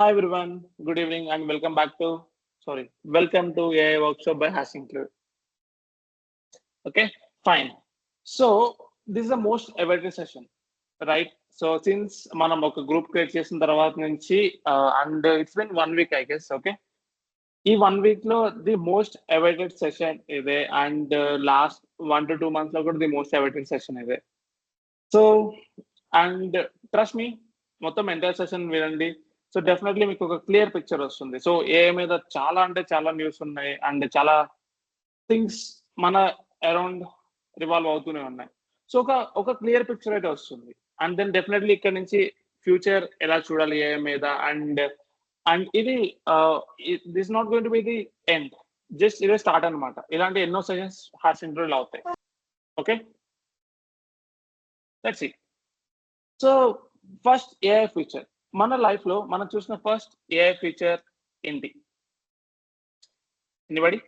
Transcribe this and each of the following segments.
Hi everyone, good evening and welcome to AI workshop by Hashing. Okay, fine. So this is the most awaited session, right? So since మనం ఒక group create చేసిన తర్వాత నుంచి and it's been 1 week I guess. Okay, ఈ 1 week లో the most awaited session ఇదే and last 1 to 2 months లో కూడా ది మోస్ట్ అవైటెడ్ సెషన్ ఇదే. సో అండ్ ట్రస్ట్ మీ, మొత్తం ఎంటైర్ సెషన్ వినండి. సో డెఫినెట్లీ మీకు ఒక క్లియర్ పిక్చర్ వస్తుంది. సో ఏఐ మీద చాలా అంటే చాలా న్యూస్ ఉన్నాయి అండ్ చాలా థింగ్స్ మన అరౌండ్ రివాల్వ్ అవుతూనే ఉన్నాయి. సో ఒక క్లియర్ పిక్చర్ అయితే వస్తుంది. అండ్ దెన్ డెఫినెట్లీ ఇక్కడ నుంచి ఫ్యూచర్ ఎలా చూడాలి ఏఐ మీద అండ్ అండ్ ఇది this not going to be the end, just ఇదే స్టార్ట్ అనమాట. ఇలాంటి ఎన్నో సెషన్స్ హార్స్ ఇంటర్వ్యూలు అవుతాయి. Okay, let's see. So first AI feature, మన లైఫ్ లో మనం చూసిన ఫస్ట్ ఏఐ ఫీచర్ ఏంటి? ఎనీబడి?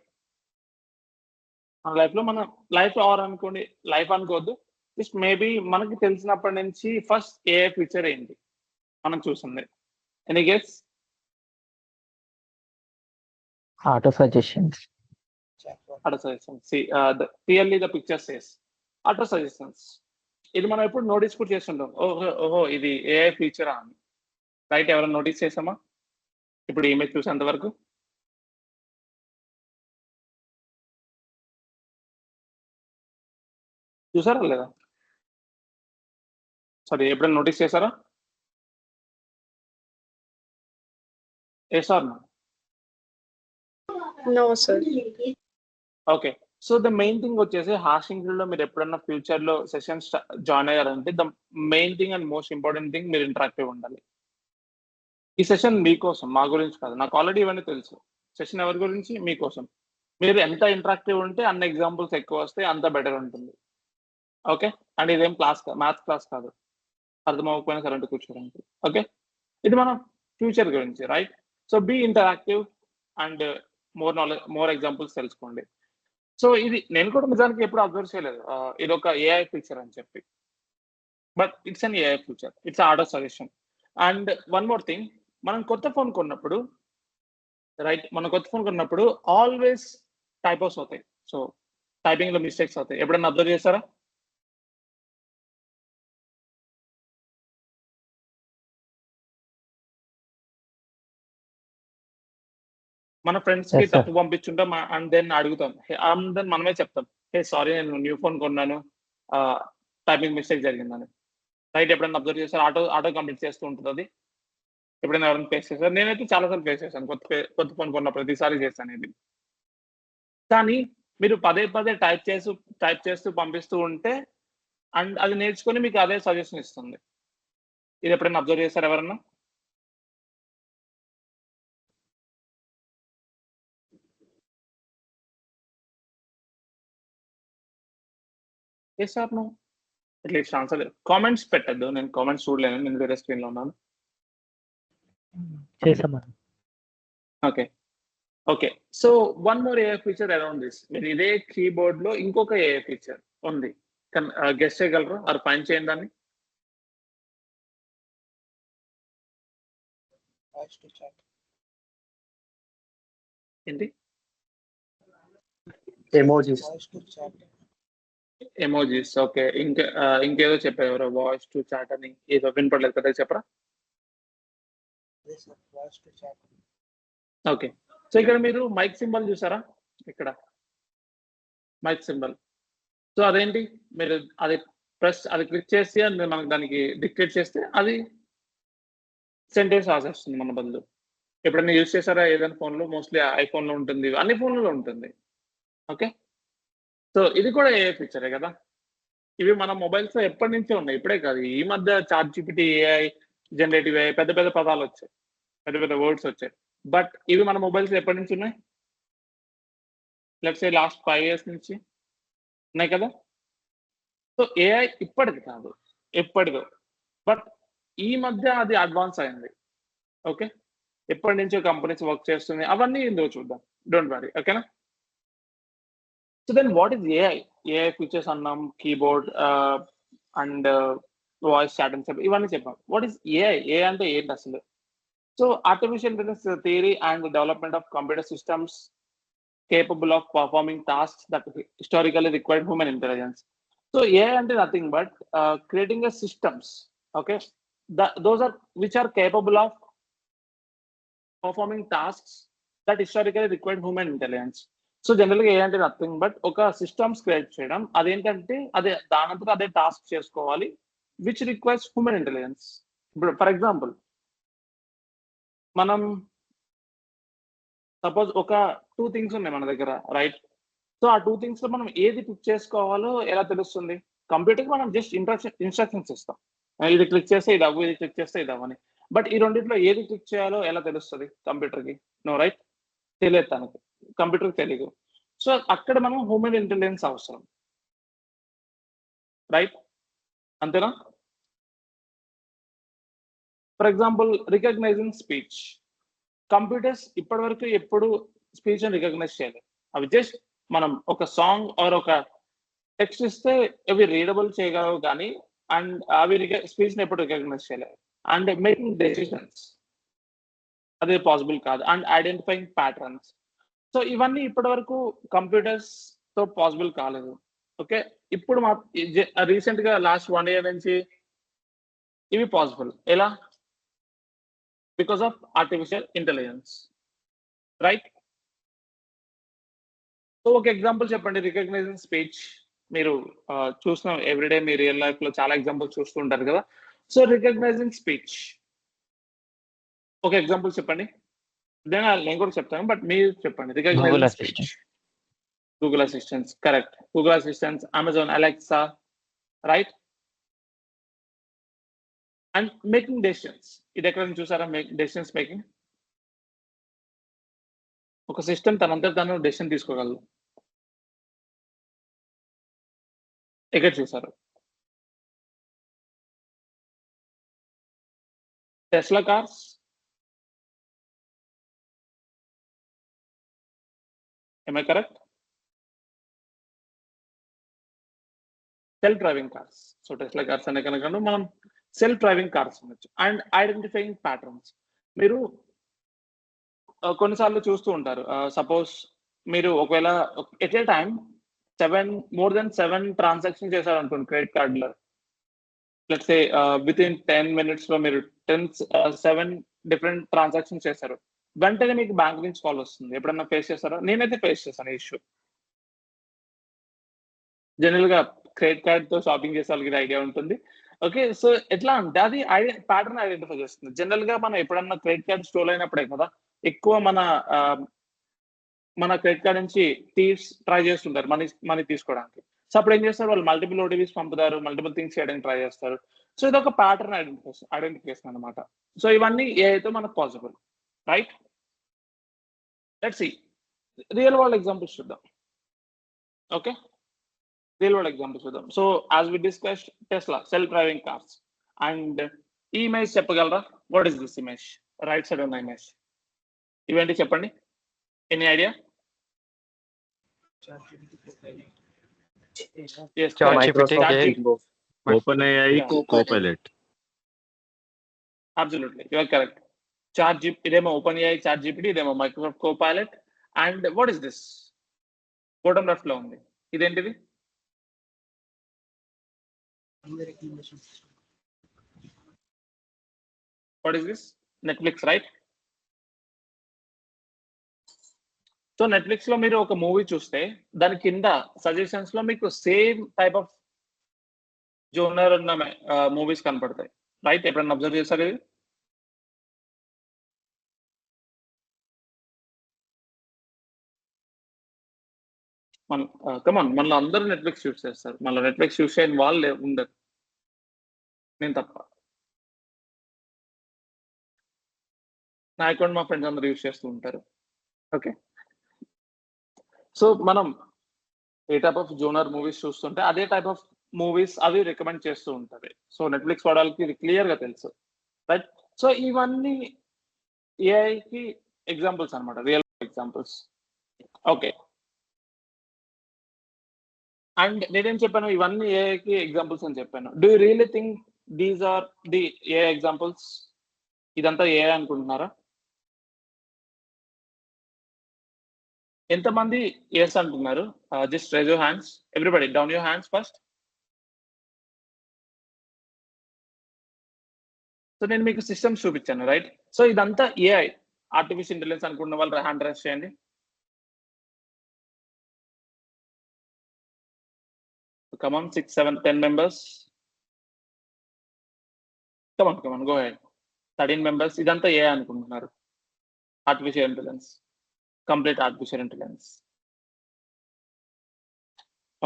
మన లైఫ్ ఆర్ అనుకోండి, లైఫ్ అనుకోవద్దు, జస్ట్ మేబీ మనకి తెలిసినప్పటి నుంచి ఫస్ట్ ఏఐ ఫీచర్ ఏంటి మనం చూసింది? Any guess? Auto suggestions. Auto suggestions. Clearly the picture says auto suggestions. ఇది మనం ఎప్పుడు నోటీస్ కూడా చేస్తుంటాం. ఓహో ఇది ఏఐ ఫీచరా అని. రైట్, ఎవరైనా నోటీస్ చేసామా ఇప్పుడు ఇమేజ్ చూసేంత వరకు? చూసారా లేదా? సారీ, ఎప్పుడైనా నోటీస్ చేశారా? ఏ sir? No, sir. Okay, so the main thing వచ్చేసి హాషింగ్ లో మీరు ఎప్పుడన్నా ఫ్యూచర్ లో సెషన్స్ జాయిన్ అయ్యారంటే the main thing and most important thing మీరు ఇంటరాక్టివ్ ఉండాలి. ఈ సెషన్ మీకోసం, మా గురించి కాదు. నాకు ఆల్రెడీ ఇవన్నీ తెలుసు. సెషన్ ఎవరి గురించి? మీకోసం. మీరు ఎంత ఇంటరాక్టివ్ ఉంటే అన్ని ఎగ్జాంపుల్స్ ఎక్కువ వస్తాయి, అంత బెటర్ ఉంటుంది. ఓకే, అండ్ ఇదేం క్లాస్ మ్యాథ్స్ క్లాస్ కాదు, అర్థం అవ్వకపోయినా కరెంట్ కూర్చోడానికి. ఓకే, ఇది మన ఫ్యూచర్ గురించి, right? So be interactive and more examples తెలుసుకోండి. సో ఇది నేను కూడా నిజానికి ఎప్పుడు అబ్జర్వ్ చేయలేదు ఇది ఒక ఏఐ ఫీచర్ అని చెప్పి, but it's an AI feature, it's auto suggestion. And one more thing, మనం కొత్త ఫోన్ కొన్నప్పుడు, రైట్, మనం కొత్త ఫోన్ కొన్నప్పుడు ఆల్వేస్ టైపోస్ అవుతాయి. సో టైపింగ్ లో మిస్టేక్స్ అవుతాయి. ఎప్పుడన్నా అబ్జర్వ్ చేస్తారా? మన ఫ్రెండ్స్ కి Yes, sir. తప్పు పంపించుంటాం అండ్ దెన్ అడుగుతాం, అండ్ దెన్ మనమే చెప్తాం, హే సారీ నేను న్యూ ఫోన్ కొన్నాను, టైపింగ్ మిస్టేక్ జరిగిందని. రైట్, ఎప్పుడైనా అబ్జర్వ్ చేస్తారు? ఆటో కంప్లీట్ చేస్తూ ఉంటుంది అది. ఎప్పుడైనా ఎవరైనా ఫేస్ చేశారు? నేనైతే చాలాసార్లు ఫేస్ చేశాను. కొత్త ఫోన్ కొన్న ప్రతిసారి చేస్తాను ఇది. కానీ మీరు పదే పదే టైప్ చేస్తూ పంపిస్తూ ఉంటే అండ్ అది నేర్చుకొని మీకు అదే సజెషన్ ఇస్తుంది. ఇది ఎప్పుడైనా అబ్జర్వ్ చేశారు ఎవరన్నా? చేశారు నువ్వు అట్లీస్ట్ ఆన్సర్. కామెంట్స్ పెట్టద్దు, నేను కామెంట్స్ చూడలేను, నేను వేరే స్క్రీన్ లో ఉన్నాను. చేసామా? Okay okay, so one more AI feature around this. మీరు ఇదే కీబోర్డ్ లో ఇంకొక ఏఐ ఫీచర్ ఉంది, గెస్ట్ చేయగలరు? అది ఫైన్ చేయండి దాన్ని. ఏంటి? Emojis. ఎమోజీస్. ఓకే, ఇంకేదో చెప్పారు ఎవరో, వాయిస్ టు చాట్ అని. ఏదో వినపడలేదు కదా, చెప్పరా? ఓకే, సో ఇక్కడ మీరు మైక్ సింబల్ చూసారా? ఇక్కడ మైక్ సింబల్. సో అదేంటి, మీరు అది క్లిక్ చేసి మనకు దానికి డిక్టేట్ చేస్తే అది సెంటెన్స్ రాసేస్తుంది మన బదులు. ఎప్పుడైనా యూజ్ చేశారా ఏదైనా ఫోన్లో? మోస్ట్లీ ఐఫోన్ లో ఉంటుంది, అన్ని ఫోన్లలో ఉంటుంది. ఓకే, సో ఇది కూడా ఏఐ ఫీచరే కదా. ఇవి మన మొబైల్స్ లో ఎప్పటి నుంచో ఉన్నాయి, ఇప్పుడే కాదు. ఈ మధ్య ChatGPT, AI, generative AI, పెద్ద పెద్ద పదాలు వచ్చాయి, పెద్ద పెద్ద వర్డ్స్ వచ్చాయి. బట్ ఇవి మన మొబైల్స్ ఎప్పటి నుంచి ఉన్నాయి? లెట్స్ సే లాస్ట్ 5 years నుంచి ఉన్నాయి కదా. సో ఏఐ ఇప్పటిది కాదు, ఎప్పటిదో. బట్ ఈ మధ్య అది అడ్వాన్స్ అయింది. ఓకే, ఎప్పటి నుంచో కంపెనీస్ వర్క్ చేస్తుంది, అవన్నీ ఇందులో చూద్దాం. డోంట్ వరీ, ఓకేనా? So then what is AI? AI features అన్నాం, కీబోర్డ్ అండ్ వాయిస్ చాట్ అని చెప్పి ఇవన్నీ చెప్పాం. What is AI? ఏఐ అంటే ఏంటి అసలు? So artificial intelligence is a theory and the development of computer systems capable of performing tasks that historically required human intelligence. So AI అంటే nothing but creating a systems, okay, those are which are capable of performing tasks that historically required human intelligence. So జనరల్గా ఏ అంటే nothing but ఒక systems create చేయడం, అదేంటంటే అదే దానంతట అదే task చేసుకోవాలి విచ్ రిక్వైర్స్ హ్యూమన్ ఇంటెలిజెన్స్. ఇప్పుడు ఫర్ ఎగ్జాంపుల్ మనం సపోజ్ ఒక 2 థింగ్స్ ఉన్నాయి మన దగ్గర, రైట్? సో ఆ 2 థింగ్స్ లో మనం ఏది పిక్ చేసుకోవాలో ఎలా తెలుస్తుంది? కంప్యూటర్కి మనం జస్ట్ ఇన్స్ట్రక్షన్స్ ఇస్తాం, ఇది క్లిక్ చేస్తే ఇది అవ్వు, ఇది క్లిక్ చేస్తే ఇది అవ్వని. బట్ ఈ రెండింటిలో ఏది క్లిక్ చేయాలో ఎలా తెలుస్తుంది కంప్యూటర్కి? No, right? తెలియదు తనకి, కంప్యూటర్కి తెలియదు. సో అక్కడ మనం హ్యూమన్ ఇంటెలిజెన్స్ అవసరం, రైట్? అంతేనా? For example recognising speech. Computers ఇప్పటి వరకు ఎప్పుడు స్పీచ్ అని రికగ్నైజ్ చేయలేదు. అవి జస్ట్ మనం ఒక సాంగ్ ఆర్ ఒక టెక్స్ట్ ఇస్తే అవి రీడబుల్ చేయగలవు కానీ అండ్ అవి స్పీచ్ ని ఎప్పుడు రికగ్నైజ్ చేయలేదు. అండ్ మేకింగ్ డెసిషన్స్ అదే పాసిబుల్ కాదు. And identifying patterns. సో ఇవన్నీ ఇప్పటి వరకు కంప్యూటర్స్ తో పాసిబుల్ కాలేదు. ఓకే, ఇప్పుడు మా రీసెంట్ గా లాస్ట్ 1 year నుంచి ఇవి పాసిబుల్. ఎలా? Because of artificial intelligence, right? So ఒక ఎగ్జాంపుల్ చెప్పండి. రికగ్నైజింగ్ స్పీచ్ మీరు చూసిన ఎవ్రీడే మీ రియల్ లైఫ్ లో చాలా ఎగ్జాంపుల్స్ చూస్తూ ఉంటారు కదా. సో రికగ్నైజింగ్ స్పీచ్ ఒక ఎగ్జాంపుల్ చెప్పండి. నేను కూడా చెప్తాను బట్ మీరు చెప్పండి. Recognising speech. Google assistants, correct. Google assistants, Amazon Alexa, right? And making decisions. ఇది ఎక్కడ చూసారా? Decisions making. ఒక సిస్టమ్ తనంతా తను డెసిషన్ తీసుకోగలదు. ఎక్కడ చూసారు? Tesla cars, am I correct? Self driving cars. So Tesla cars అనే కనుక మనం సెల్ఫ్ డ్రైవింగ్ కార్స్ ఉండొచ్చు. And identifying patterns. మీరు కొన్నిసార్లు చూస్తూ ఉంటారు, సపోజ్ మీరు ఒకవేళ at a time more than 7 transaction చేశారు అనుకోండి క్రెడిట్ కార్డులో. Let's say with in 10 minutes లో మీరు 7 డిఫరెంట్ ట్రాన్సాక్షన్ చేశారు. వెంటనే మీకు బ్యాంక్ నుంచి కాల్ వస్తుంది. ఎప్పుడన్నా ఫేస్ చేస్తారా? నేనైతే ఫేస్ చేశాను ఈ ఇష్యూ. జనరల్ గా క్రెడిట్ కార్డ్ తో షాపింగ్ చేసే వాళ్ళకి ఐడియా ఉంటుంది. ఓకే, సో ఎట్లా అంటే అది ప్యాటర్న్ ఐడెంటిఫై చేస్తుంది. జనరల్ గా మనం ఎప్పుడన్నా క్రెడిట్ కార్డ్ స్టోల్ అయినప్పుడే కదా ఎక్కువ మన క్రెడిట్ కార్డ్ నుంచి ట్రై చేస్తుంటారు మనీ తీసుకోవడానికి. సో అప్పుడు ఏం చేస్తారు? వాళ్ళు మల్టిపుల్ ఓటీపీస్ పంపుతారు, మల్టిపుల్ థింగ్స్ చేయడానికి ట్రై చేస్తారు. సో ఇది ఒక ప్యాటర్న్ ఐడెంటిఫికేషన్ అనమాట. సో ఇవన్నీ ఏదైతే మనకు possible, right? Let's see real world examples చూద్దాం. ఓకే, రియల్ వరల్డ్ ఎగ్జాంపుల్స్ చూద్దాం. So as we discussed Tesla self driving cars. And ఈ ఇమేజ్ చెప్పగలరా? What is this image? Right side ఉన్న ఇమేజ్ ఇవేంటి చెప్పండి. Any idea? Yes, OpenAI Copilot. Absolutely, you are correct. ఇదేమో OpenAI ChatGPT, ఇదేమో Microsoft Copilot. And what is this? Bottom left లో ఉంది, ఇదేంటిది? What is this? Netflix, right? So Netflix లో మీరు ఒక మూవీ చూస్తే దాని కింద సజెషన్స్ లో మీకు సేమ్ టైప్ ఆఫ్ జోనర్ ఉన్న మూవీస్ కనపడతాయి, రైట్? ఎప్పుడన్నా అబ్జర్వ్ చేశారు ఇది? మనలో అందరూ నెట్ఫ్లిక్స్ యూస్ చేస్తారు. మనలో నెట్ఫ్లిక్స్ యూస్ చేయని వాళ్ళు ఉండరు, నేను తప్ప. నా అకౌంట్ మా ఫ్రెండ్స్ అందరూ యూస్ చేస్తూ ఉంటారు. ఓకే, సో మనం ఏ టైప్ ఆఫ్ జోనర్ మూవీస్ చూస్తుంటే అదే టైప్ ఆఫ్ మూవీస్ అవి రికమెండ్ చేస్తూ ఉంటుంది. సో నెట్ఫ్లిక్స్ వాడాలకి ఇది క్లియర్ గా తెలుసు, రైట్? సో ఇవన్నీ ఏఐకి ఎగ్జాంపుల్స్ అనమాట, రియల్ ఎగ్జాంపుల్స్. ఓకే, అండ్ నేనేం చెప్పాను? ఇవన్నీ ఏఐకి ఎగ్జాంపుల్స్ అని చెప్పాను. Do you really think these are the AI examples? ఇదంతా ఏ అనుకుంటున్నారా? ఎంతమంది ఎస్ అంటున్నారు? Just raise your hands. Everybody down your hands first. So నేను మీకు సిస్టమ్స్ చూపించాను, రైట్? సో ఇదంతా ఏఐ, ఆర్టిఫిషియల్ ఇంటెలిజెన్స్ అనుకున్న వాళ్ళు హ్యాండ్ రైజ్ చేయండి. Come on, 6, 7, 10 members. Come on, go ahead. 13 members. ఇదంతా ఏ అనుకుంటున్నారు? Artificial intelligence, complete artificial intelligence.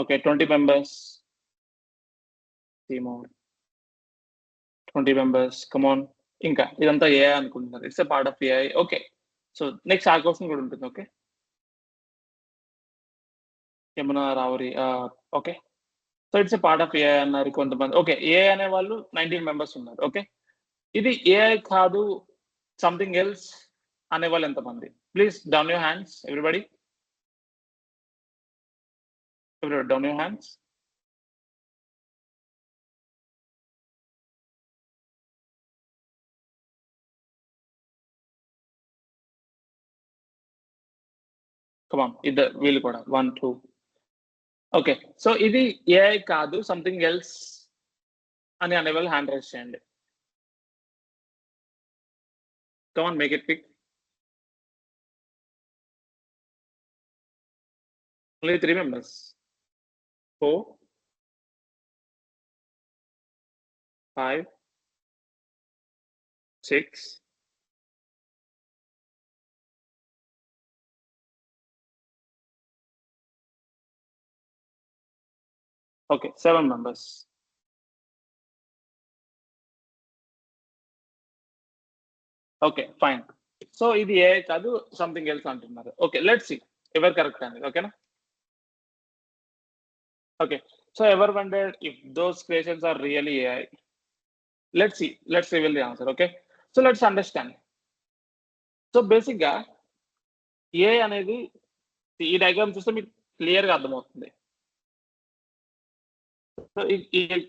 Okay, 20 members. 3 more. 20 members. Come on. ఇంకా ఇదంతా ఏ అనుకుంటున్నారు? It's a part of AI. Okay, so next ఆ క్వశ్చన్ కూడా ఉంటుంది. ఓకే, యమున రావరి. Okay, so it's a part of AI అన్నారు కొంతమంది. ఓకే, ఏఐ అనే వాళ్ళు 19 members ఉన్నారు. ఓకే, ఇది ఏఐ కాదు సంథింగ్ ఎల్స్ అనే వాళ్ళు ఎంతమంది? Please down your hands everybody. Down your hands. Come on, ఇద్దరు వీళ్ళు కూడా 1, 2. ఓకే, సో ఇది ఏఐ కాదు సంథింగ్ ఎల్స్ అని అనేవాళ్ళు హ్యాండ్ రైజ్ చేయండి. Come on, make it quick. Only 3 members. 4, 5, 6. Okay, 7 members. Okay, fine. So ఇది ఏఐ కాదు సంథింగ్ ఎల్స్ అంటున్నారు. ఓకే, లెట్స్ సీ ఎవరు కరెక్ట్ అనేది. ఓకేనా? Okay, so ever wondered if those creations are really AI? Let's reveal the answer. Okay, so let's understand. So basic గా AI అనేది ఈ diagram చూస్తే మీకు క్లియర్ గా అర్థమవుతుంది. సో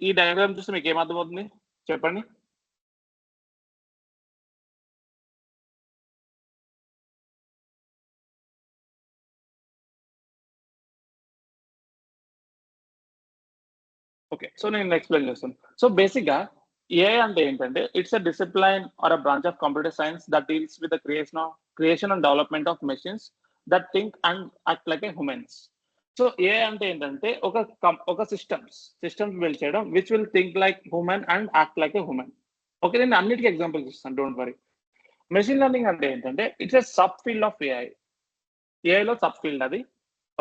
ఈ డయాగ్రామ్ చూస్తే మీకు ఏం అర్థమవుతుంది చెప్పండి? ఓకే, సో నేను ఎక్స్ప్లెయిన్ చేస్తాను. సో బేసిక్ గా ఏఐ అంటే ఏంటంటే it's a discipline or a branch of computer science that deals with the creation and development of machines that think and act like a humans. So AI అంటే ఏంటంటే ఒక systems build చేయడం which will think like human and act like a human. Okay, నేను అన్నిటికీ examples ఇస్తాను, don't worry. Machine learning అంటే ఏంటంటే it's a sub field of AI. ఏఐలో సబ్ ఫీల్డ్ అది.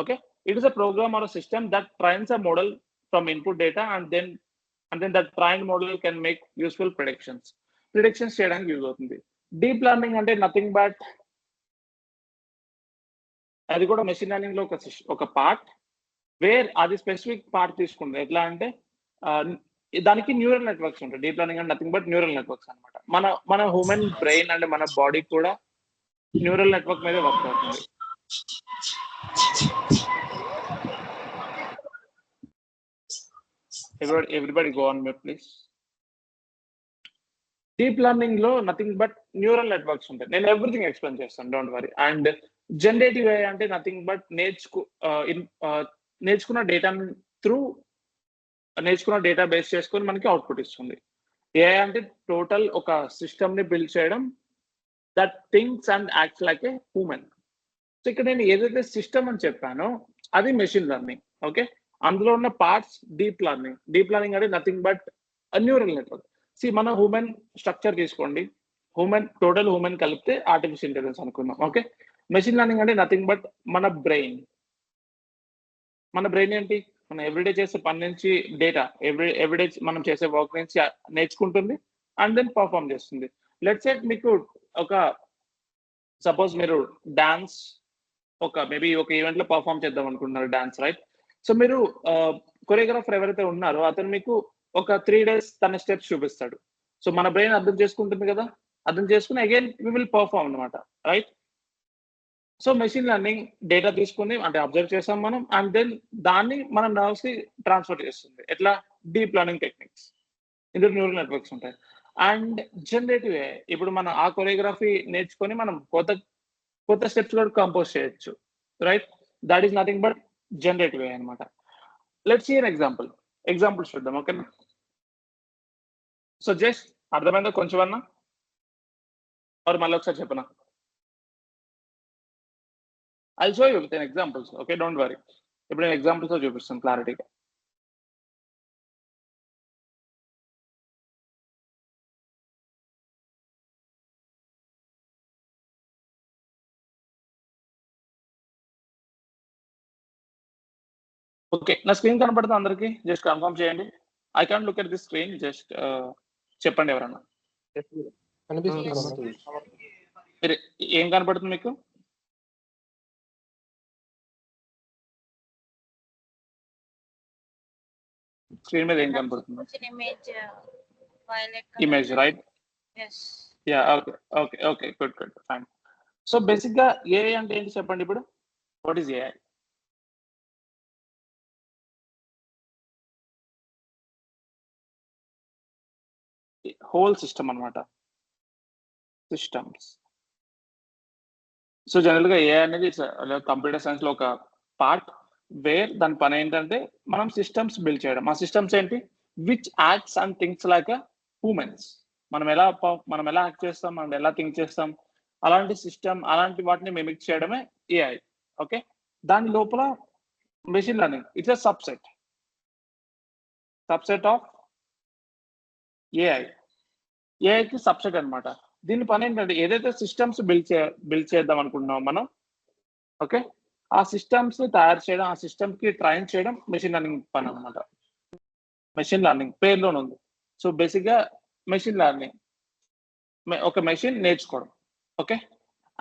Okay, it is a program or system that trains a model from input data and then that trained model can make useful predictions చేయడానికి use అవుతుంది. Deep learning అంటే nothing but అది కూడా machine learning లో ఒక part wear అది specific part తీసుకుంటుంది. ఎట్లా అంటే దానికి న్యూరల్ నెట్వర్క్స్ ఉంటాయి. డీప్ లెర్నింగ్ అంటే నథింగ్ బట్ న్యూరల్ నెట్వర్క్స్ అనమాట. మన హ్యూమన్ బ్రెయిన్ అంటే మన బాడీ కూడా న్యూరల్ నెట్వర్క్ మీద వర్క్ అవుతుంది. Everybody go on mute, please. Deep learning లో నథింగ్ బట్ న్యూరల్ నెట్వర్క్స్ ఉంటాయి. నేను ఎవ్రీథింగ్ ఎక్స్ప్లెయిన్ చేస్తాను, don't worry. And generative AI అంటే నథింగ్ బట్ నేర్చుకున్న డేటా బేస్ చేసుకొని మనకి అవుట్పుట్ ఇస్తుంది. ఏఐ అంటే టోటల్ ఒక సిస్టమ్ ని బిల్డ్ చేయడం that thinks and acts like a human. So ఇక్కడ నేను ఏదైతే సిస్టమ్ అని చెప్పానో అది మెషిన్ లెర్నింగ్. ఓకే, అందులో ఉన్న పార్ట్స్ డీప్ లెర్నింగ్ అంటే నథింగ్ బట్ న్యూరల్ నెట్వర్క్. మన హ్యూమన్ స్ట్రక్చర్ తీసుకోండి, టోటల్ హ్యూమన్ కలిపితే ఆర్టిఫిషియల్ ఇంటెలిజెన్స్ అనుకుందాం. ఓకే, మెషిన్ లెర్నింగ్ అంటే నథింగ్ బట్ మన బ్రెయిన్ ఏంటి, మనం ఎవ్రీడే చేసే పని నుంచి డేటా ఎవ్రీడే మనం చేసే వర్క్ నుంచి నేర్చుకుంటుంది అండ్ దెన్ పర్ఫామ్ చేస్తుంది. లెట్స్ సే మీకు సపోజ్ మీరు డాన్స్ మేబీ ఒక ఈవెంట్ లో పర్ఫామ్ చేద్దాం అనుకుంటున్నారు డాన్స్, రైట్? సో మీరు కొరియోగ్రాఫర్ ఎవరైతే ఉన్నారో అతను మీకు ఒక 3 days తన స్టెప్స్ చూపిస్తాడు. సో మన బ్రెయిన్ అర్థం చేసుకుంటుంది కదా, అర్థం చేసుకుని అగైన్ వి విల్ పర్ఫామ్ అనమాట, right? So machine learning data తీసుకుని అంటే అబ్జర్వ్ చేసాం మనం అండ్ దెన్ దాన్ని మన నర్వ్స్ కి ట్రాన్స్ఫర్ చేస్తుంది. ఎట్లా? Deep learning techniques. ఇందులో న్యూరల్ నెట్వర్క్స్ ఉంటాయి. అండ్ జనరేటివ్ ఏ ఇప్పుడు మనం ఆ కొరియోగ్రఫీ నేర్చుకొని మనం కొత్త స్టెప్స్ కూడా కంపోజ్ చేయొచ్చు, right? That is nothing but generative AI అనమాట. లెట్స్ సీ ఎన్ ఎగ్జాంపుల్స్ చూద్దాం, ఓకేనా? సో జస్ట్ అర్థమైందా కొంచెం అన్నా, మరి మళ్ళీ ఒకసారి చెప్పనా? I show you with examples, okay, don't worry. ఇప్పుడు నేను ఎగ్జాంపుల్స్ తో చూపిస్తాను క్లారిటీగా. ఓకే, నా స్క్రీన్ కనపడుతుంది అందరికి? జస్ట్ కన్ఫర్మ్ చేయండి. I can't look at the screen, just చెప్పండి ఎవరన్నా. కనిపిస్తుంది. మీరు ఏం కనపడుతుంది మీకు? స్క్రీన్ మీద ఏం కనపడుతుంది? Image, right? Yeah, okay okay okay, good good, fine. So basic గా ఏఐ అంటే ఏంటి చెప్పండి ఇప్పుడు? What is AI? Whole system అన్నమాట, సిస్టమ్స్. సో జనరల్ గా ఏఐ అనేది కంప్యూటర్ సైన్స్ లో ఒక పార్ట్ వేర్ దాని పని ఏంటంటే మనం సిస్టమ్స్ బిల్డ్ చేయడం. ఆ సిస్టమ్స్ ఏంటి? Which acts and things like humans. మనం ఎలా యాక్ట్ చేస్తాం, మనం ఎలా థింక్ చేస్తాం, అలాంటి సిస్టమ్, అలాంటి వాటిని మిమిక్ చేయడమే ఏఐ. ఓకే, దాని లోపల machine learning it's a subset of AI. ఏఐకి సబ్సెట్ అన్నమాట. దీని పని ఏంటంటే ఏదైతే సిస్టమ్స్ బిల్డ్ చేద్దాం అనుకుంటున్నాం మనం, ఓకే, ఆ సిస్టమ్స్ ని తయారు చేయడం, ఆ సిస్టమ్ కి ట్రైన్ చేయడం మెషిన్ లెర్నింగ్ పని అనమాట. మెషిన్ లెర్నింగ్ పేరులోనే ఉంది. సో బేసిక్ గా మెషిన్ లెర్నింగ్, ఒక మెషిన్ నేర్చుకోవడం, ఓకే.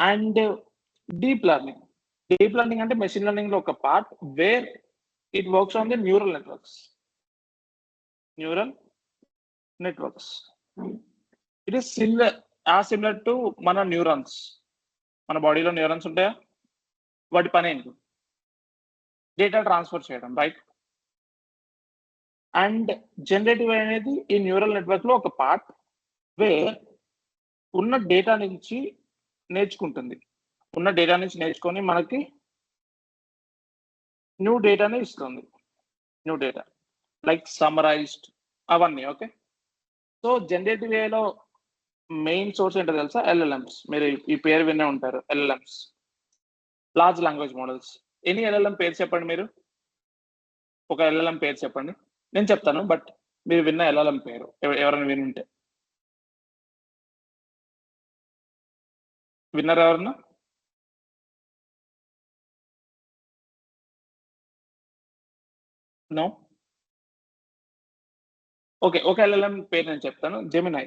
అండ్ డీప్ లెర్నింగ్ అంటే మెషిన్ లెర్నింగ్ లో ఒక part where it works on the neural networks. It is similar to మన న్యూరాన్స్. మన బాడీలో న్యూరాన్స్ ఉంటాయా? వాటి పని ఏంటి? డేటా ట్రాన్స్ఫర్ చేయడం, రైట్? అండ్ జనరేటివ్ అనేది ఈ న్యూరల్ నెట్వర్క్ లో ఒక పార్ట్ వేర్ ఉన్న డేటా నుంచి నేర్చుకొని మనకి న్యూ డేటాని ఇస్తుంది. న్యూ డేటా లైక్ సమ్మరైజ్డ్ అవన్నీ, ఓకే. సో జనరేటివ్ ఏలో మెయిన్ సోర్స్ ఏంటో తెలుసా? ఎల్ఎల్ఎంస్. మీరు ఈ పేరు వినే ఉంటారు, LLMs, large language models. Any LLM పేరు చెప్పండి మీరు, ఒక ఎల్ఎల్ఎం పేరు చెప్పండి. నేను చెప్తాను, బట్ మీరు విన్న ఎల్ఎల్ఎం పేరు ఎవరైనా వినుంటే విన్నర్ ఎవరన్నా? నో? ఓకే, ఒక ఎల్ఎల్ఎం పేరు నేను చెప్తాను, జెమినై.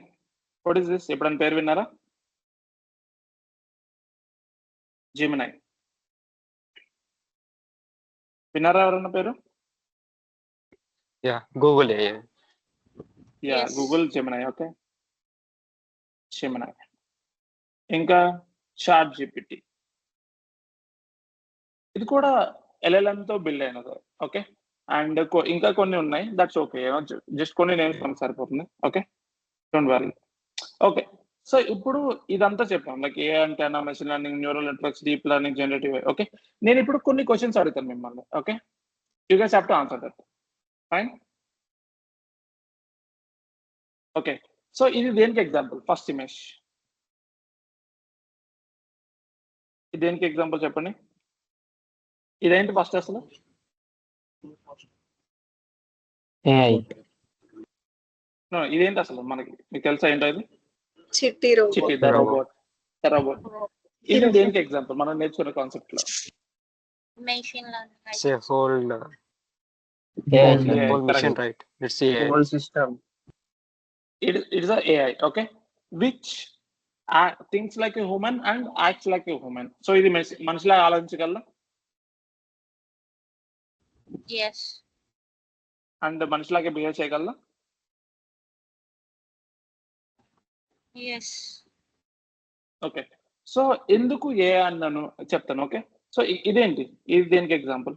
What is this? ఎప్పుడైనా పేరు విన్నారా? జెమినై విన్నారా ఎవరన్నా పేరు? Yeah, Google AI. Yeah, Google Gemini, okay, Gemini. ఇంకా చాట్ జీపీటీ, ఇది కూడా ఎల్ఎల్ఎం తో బిల్డ్ అయినది, ఓకే. అండ్ ఇంకా కొన్ని ఉన్నాయి, దట్స్ ఓకే, జస్ట్ కొన్ని నేమ్స్ మనకు సరిపోతుంది, okay, don't worry. Okay, so ఇప్పుడు ఇదంతా చెప్పాం, లైక్ ఏ అంటే machine learning, neural networks, deep learning, generative. Okay, నేను ఇప్పుడు కొన్ని క్వశ్చన్స్ అడుగుతాను మిమ్మల్ని, okay, you guys have to answer that, fine? Okay, so ఇది దేనికి ఎగ్జాంపుల్? ఫస్ట్ ఇమేజ్, ఇది దేనికి ఎగ్జాంపుల్ చెప్పండి? ఇదేంటి ఫస్ట్ అసలు? AI. No, ఇదేంటి అసలు? మీకు తెలుసా ఏంటో ఇది? చిట్టి చిట్టి, ద రోబోట్. ఇది దేనికి ఎగ్జాంపుల్ మనం నేర్చుకున్న కాన్సెప్ట్ లో? Machine learning. It's a whole AI. mission, right? It's AI. Whole system. It is a AI, okay, which thinks like a human and acts like a human. So ఇది మనిషిలాగా ఆలోచించగలరా? Yes. And మనిషిలాగే behave చేయగలరా? Yes. Okay, so ఎందుకు ఏ అన్నాను చెప్తాను, okay. So ఇదేంటి? ఇది దేనికి example?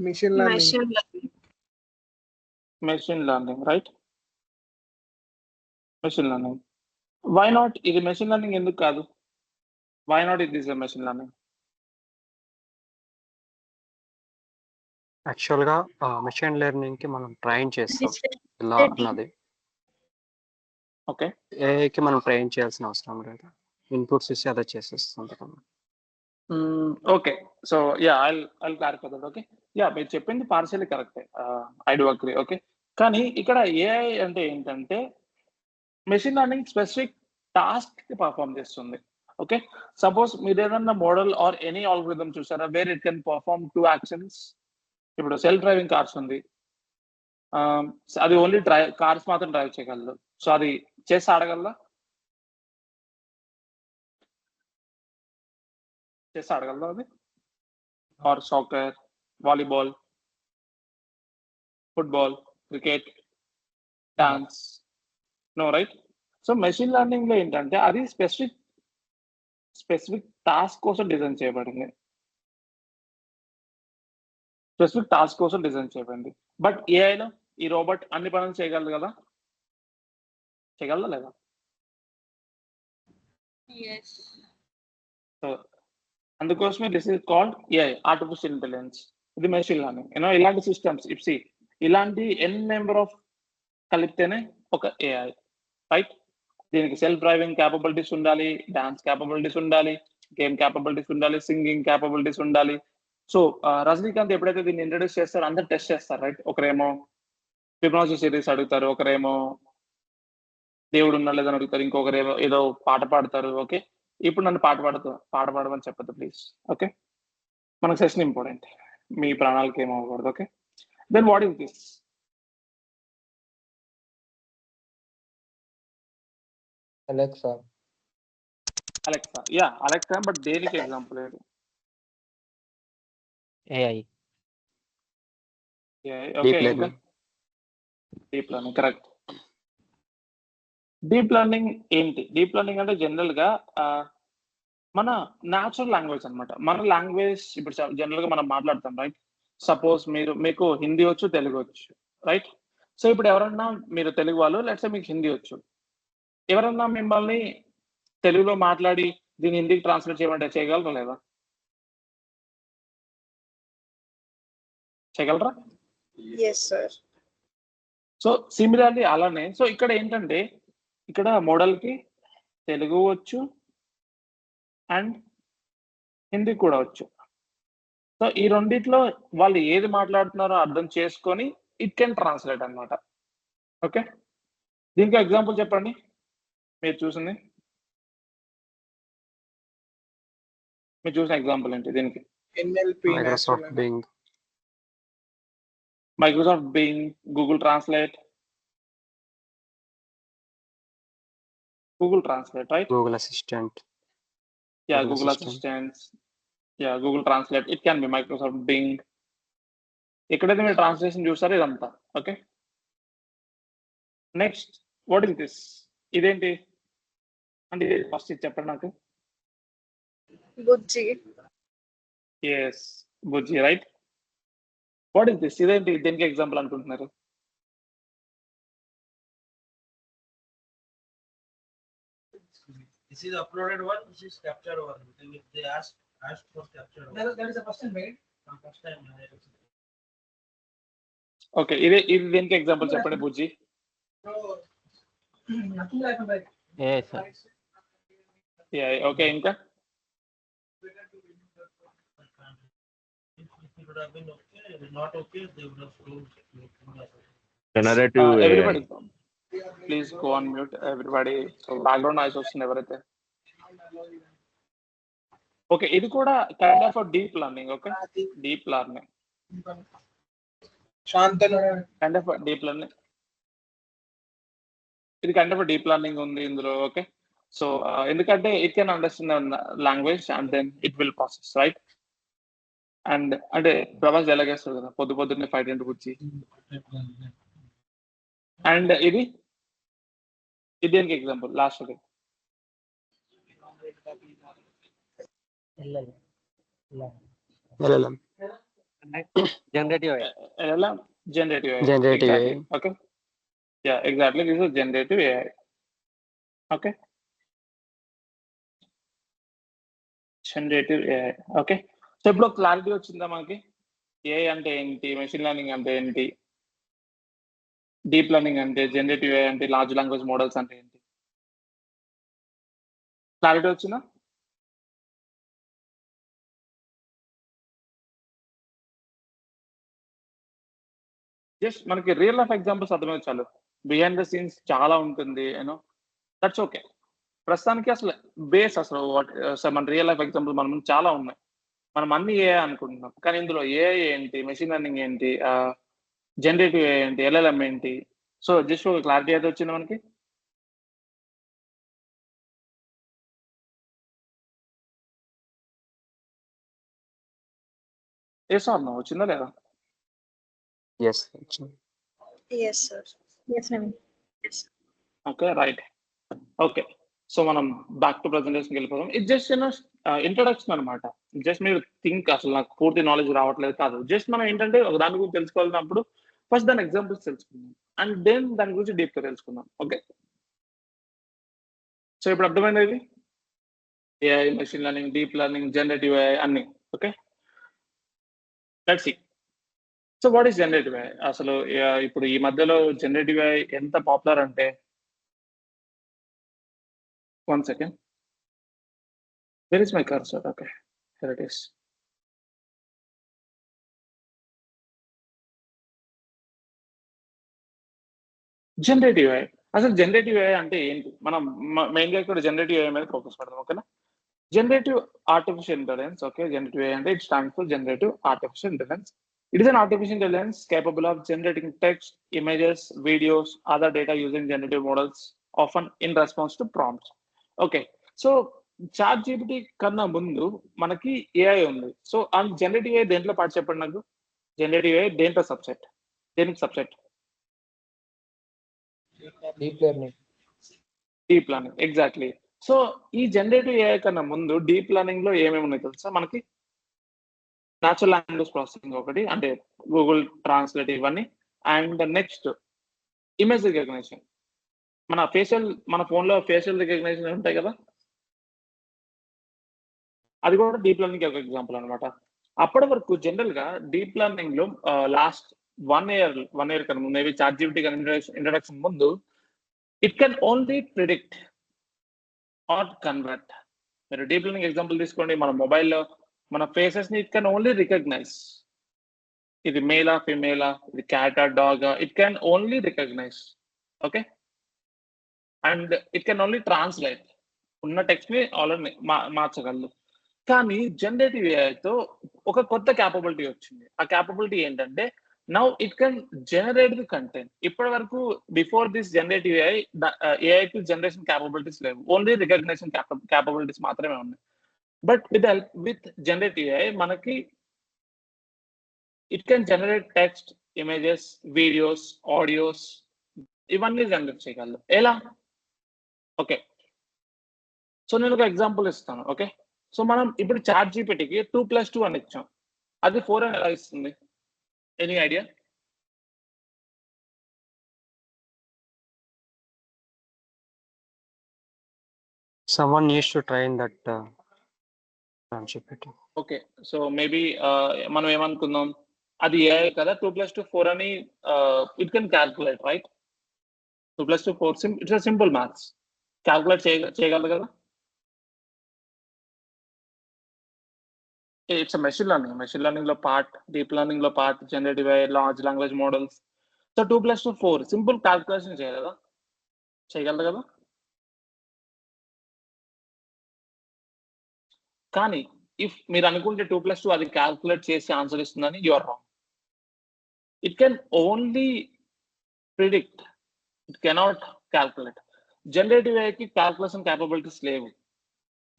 Machine learning. Machine learning, right? Machine learning. Why not ఇది మెషిన్ లెర్నింగ్ ఎందుకు కాదు? Why not it is machine learning? Actual గా మెషిన్ లెర్నింగ్ కి మనం ట్రైన్ చేస్తాం ఇలా అన్నది. ఓకే, ఏఐకి మనం ట్రైన్ చేయాల్సిన అవసరం లేదు, ఇన్పుట్స్ ఇస్తే అదే చేసేస్తుంది. Okay. So yeah I'll clarify that. Okay, yeah మీరు చెప్పింది పార్షియల్లీ కరెక్టే. I do agree. ఓకే, కానీ ఇక్కడ ఏఐ అంటే ఏంటంటే మెషిన్ లెర్నింగ్ స్పెసిఫిక్ టాస్క్ కి పర్ఫామ్ చేస్తుంది. ఓకే, సపోజ్ మీరు ఏదన్నా మోడల్ ఆర్ ఎనీ ఆల్గోరిథం చూసారా where it can perform 2 actions? ఇప్పుడు సెల్ఫ్ డ్రైవింగ్ కార్స్ ఉంది. అది ఓన్లీ కార్స్ మాత్రం డ్రైవ్ చేయగలదు. సో అది చేసి ఆడగలదా? చేసి ఆడగలదా అది? Or soccer, volleyball, football, cricket, dance? No, right? So machine learning లో ఏంటంటే అది స్పెసిఫిక్ టాస్క్ కోసం డిజైన్ చేయబడింది. బట్ ఏఐలో ఈ రోబోట్ అన్ని పనులు చేయగలదు కదా? చేయగలదా లేదా? Yes. సో అందుకోసమే this is called AI, artificial intelligence. ఇది మెషిన్ లెర్నింగ్. ఇలాంటి సిస్టమ్స్ ఇలాంటి ఎన్ నెంబర్ ఆఫ్ కలిపితేనే ఒక ఏఐ, రైట్? దీనికి సెల్ఫ్ డ్రైవింగ్ క్యాపబిలిటీస్ ఉండాలి, డాన్స్ క్యాపబిలిటీస్ ఉండాలి, గేమ్ క్యాపబిలిటీస్ ఉండాలి, సింగింగ్ క్యాపబిలిటీస్ ఉండాలి. సో రజనీకాంత్ ఎప్పుడైతే దీన్ని ఇంట్రడ్యూస్ చేస్తారో అందరు టెస్ట్ చేస్తారు, రైట్? ఒకరేమో ఫిబ్నాసి సిరీస్ అడుగుతారు, ఒకరేమో దేవుడు ఉన్నా లేదని అడుగుతారు, ఇంకొకరేమో ఏదో పాట పాడతారు. ఓకే, ఇప్పుడు నన్ను పాట పాడమని చెప్పదు ప్లీజ్. ఓకే, మనకు సెషన్ ఇంపార్టెంట్, మీ ప్రాణాలకి ఏమవ్వకూడదు. Okay, then what is this? Alexa. Alexa. Yeah, Alexa. But దేనికి ఎగ్జాంపుల్ ఏది? AI. Okay, deep learning. Deep learning, correct. Deep learning ఏంటి? డీప్ లెర్నింగ్ అంటే జనరల్ గా మన న్యాచురల్ లాంగ్వేజ్ అన్నమాట. మన లాంగ్వేజ్ ఇప్పుడు జనరల్ గా మనం మాట్లాడతాం, రైట్? సపోజ్ మీకు హిందీ వచ్చు, తెలుగు వచ్చు, రైట్? సో ఇప్పుడు ఎవరన్నా మీరు తెలుగు వాళ్ళు, లేకపోతే మీకు హిందీ వచ్చు, ఎవరన్నా మిమ్మల్ని తెలుగులో మాట్లాడి దీన్ని హిందీకి ట్రాన్స్లేట్ చేయమంటే చేయగలరా లేదా? చేయగలరా? Yes, sir. సో సిమిలర్లీ అలానే, సో ఇక్కడ ఏంటంటే ఇక్కడ మోడల్ కి తెలుగు వచ్చు అండ్ హిందీ కూడా వచ్చు. సో ఈ రెండిట్లో వాళ్ళు ఏది మాట్లాడుతున్నారో అర్థం చేసుకొని ఇట్ కెన్ ట్రాన్స్లేట్ అన్నమాట. ఓకే, దీనికి ఎగ్జాంపుల్ చెప్పండి మీరు చూసిన ఎగ్జాంపుల్ ఏంటి దీనికి? NLP, Microsoft natural Bing, Microsoft Bing, Google translate, right? Google assistant. Yeah, Google Google Assistant. Assistant. Yeah, Google Translate. It can be Microsoft Bing. ఎక్కడైతే మీరు ట్రాన్స్లేషన్ చూస్తారో ఇదంతా. Okay, next what is this? ఇదేంటి అంటే first ఇది చెప్పండి నాకు. Bujji. Yes, Bujji, right? What is this? ఇదేంటి? దేనికి ఎగ్జాంపుల్ అనుకుంటున్నారు? This is uploaded one. This is captured one. If they ask for captured one. That is the first time, right? First time. Okay, ఇది దేనికి example చెప్పండి బుజ్జి. Nothing like that. AI, sir. Okay, ఇంకా If it would have been okay, not okay, they would have told. Generative AI. Everybody please go on mute everybody. Background noise వస్తుంది ఎవరైతే. Okay, ఇది కూడా kind of deep learning. Okay, deep learning, Shantanu. Kind of deep learning. ఇది kind of deep learning ఉంది ఇందులో. Okay, so ఎందుకంటే it can understand language and then it will process, right? And అంటే ప్రభాస్ ఎలాగేస్తారు కదా పొద్దున్నే 5 కూర్చి. అండ్ ఇది దేనికి ఎగ్జాంపుల్? లాస్ట్ అది LLM. Generative AI. ఎలా Generative AI. Generative exactly. AI. Okay. Yeah, exactly. This is generative AI. Okay. Generative AI. Okay. So ఇప్పుడు clarity వచ్చిందా మనకి ఏఐ అంటే ఏంటి, మెషిన్ లెర్నింగ్ అంటే ఏంటి, డీప్ లెర్నింగ్ అంటే, జనరేటివ్ AI అంటే, లార్జ్ లాంగ్వేజ్ మోడల్స్ అంటే ఏంటి? క్లారిటీ వచ్చిందా? జస్ట్ మనకి రియల్ లైఫ్ ఎగ్జాంపుల్స్ అర్థమైతే చాలు. బిహైండ్ ద సీన్స్ చాలా ఉంటుంది, యూనో దట్స్ ఓకే. ప్రస్తుతానికి అసలు బేస్ అసలు మన రియల్ లైఫ్ ఎగ్జాంపుల్ మన ముందు చాలా ఉన్నాయి. మనం అన్ని ఏఐ అనుకుంటున్నాం, కానీ ఇందులో ఏఐ ఏంటి, మెషిన్ లెర్నింగ్ ఏంటి, జనరేటివ్ ఏఐ ఏంటి, ఎల్ఎల్ఎం ఏంటి? సో జస్ట్ ఒక క్లారిటీ అయితే వచ్చింది మనకి. ఏ సార్ వచ్చిందా లేదా? Yes. Yes, sir. Yes, Naveen. Okay, right. Okay, so మనం బ్యాక్ టు ప్రెజెంటేషన్కి వెళ్ళిపోదాం. ఇది జస్ట్ ఇంట్రొడక్షన్ అనమాట. జస్ట్ మీరు థింక్ అసలు నాకు పూర్తి నాలెడ్జ్ రావట్లేదు కాదు. జస్ట్ మనం ఏంటంటే ఒక దాని గురించి తెలుసుకోవాలన్నప్పుడు ఫస్ట్ దాని ఎగ్జాంపుల్స్ తెలుసుకుందాం అండ్ దెన్ దాని గురించి డీప్గా తెలుసుకుందాం. ఓకే, సో ఇప్పుడు అర్థమైంది ఇది AI, machine learning, deep learning, generative AI అన్ని. Okay, let's see. So what is generative AI? అసలు ఇప్పుడు ఈ మధ్యలో జనరేటివ్ ఏఐ ఎంత పాపులర్ అంటే, one second, where is my cursor? Okay, here it is. Generative AI, అసలు జనరేటివ్ ఏఐ అంటే ఏంటి? మనం మెయిన్గా ఇక్కడ జనరేటివ్ ఏఐ మీద ఫోకస్ పెడదాం. ఓకేనా? Generative artificial intelligence. Okay, generative AI అంటే it stands for generative artificial intelligence. It is an artificial intelligence capable of generating text, images, videos, other data using generative models, often in response to prompts. Okay, so ChatGPT కన్నా ముందు మనకి AI ఉంది. So ఆ generative AI దేంట్లో పాటు చెప్పండి నాకు. Generative AI దేంట్లో సబ్సెట్? దేనికి subset? Deep learning. Deep learning, exactly. So ఈ జనరేటివ్ ఏఐ కన్నా ముందు డీప్ లెర్నింగ్ లో ఏమేమి ఉన్నాయి తెలుసా మనకి? న్యాచురల్ లాంగ్వేజ్ ప్రాసెసింగ్ ఒకటి, అంటే గూగుల్ ట్రాన్స్లేట్ ఇవన్నీ. And next image recognition. మన ఫోన్లో ఫేషియల్ రికగ్నిషన్ ఉంటాయి కదా, అది కూడా డీప్ లెర్నింగ్ ఒక ఎగ్జాంపుల్ అనమాట. అప్పటి వరకు జనరల్ గా డీప్ లెర్నింగ్ లో లాస్ట్ వన్ ఇయర్ కన్నా ముందు, మేబీ చాట్ జీపీటీ ఇంట్రడక్షన్ ముందు, it can only predict or convert. మీరు డీప్ లెర్నింగ్ ఎగ్జాంపుల్ తీసుకోండి, మన మొబైల్లో మన ఫేసెస్ ని ఇట్ కెన్ ఓన్లీ రికగ్నైజ్. ఇది మేలా, ఫిమేలా, ఇది క్యాటా, డాగా, it can only recognize. Okay, and it can only translate. ఉన్న టెక్స్ట్ ని ఆల్రెడీ మార్చగలదు. కానీ జనరేటివ్ ఏఐతో ఒక కొత్త క్యాపబిలిటీ వచ్చింది. ఆ క్యాపబిలిటీ ఏంటంటే now it can generate the content. ఇప్పటి వరకు బిఫోర్ దిస్ జనరేటివ్ ఏఐకి జనరేషన్ క్యాపబిలిటీస్ లేవు, ఓన్లీ రికగ్నిషన్ క్యాపబిలిటీస్ మాత్రమే ఉన్నాయి. బట్ విత్ జనరేటివ్ ఏఐ మనకి it can generate text, images, videos, audios, ఇవన్నీ జనరేట్ చేయగలదు. ఎలా? ఓకే, సో నేను ఒక ఎగ్జాంపుల్ ఇస్తాను. ఓకే, సో మనం ఇప్పుడు చాట్ జీపీటీకి 2+2 అని ఇచ్చాం, అది 4 అని ఎలా ఇస్తుంది? Any idea? Someone needs to train that GPT. Okay, so maybe మనం ఏమనుకుందాం, అది ఏఐ కదా, 2+2 4 అని it can calculate, right? 2+2 4 it's a simple maths. Calculate చేయగలదు కదా. ఇట్స్ మెషిన్ లెర్నింగ్ లో పార్ట్, డీప్ లెర్నింగ్ లో part, generative AI, large language models. So 2+2 4 simple calculation చేయగలదు కదా. కానీ ఇఫ్ మీరు అనుకుంటే 2+2 అది క్యాల్కులేట్ చేసి ఆన్సర్ ఇస్తుందని, you are wrong. It can only predict, it cannot calculate. Generative ఏఐకి క్యాల్కులేషన్ క్యాపబిలిటీస్ లేవు.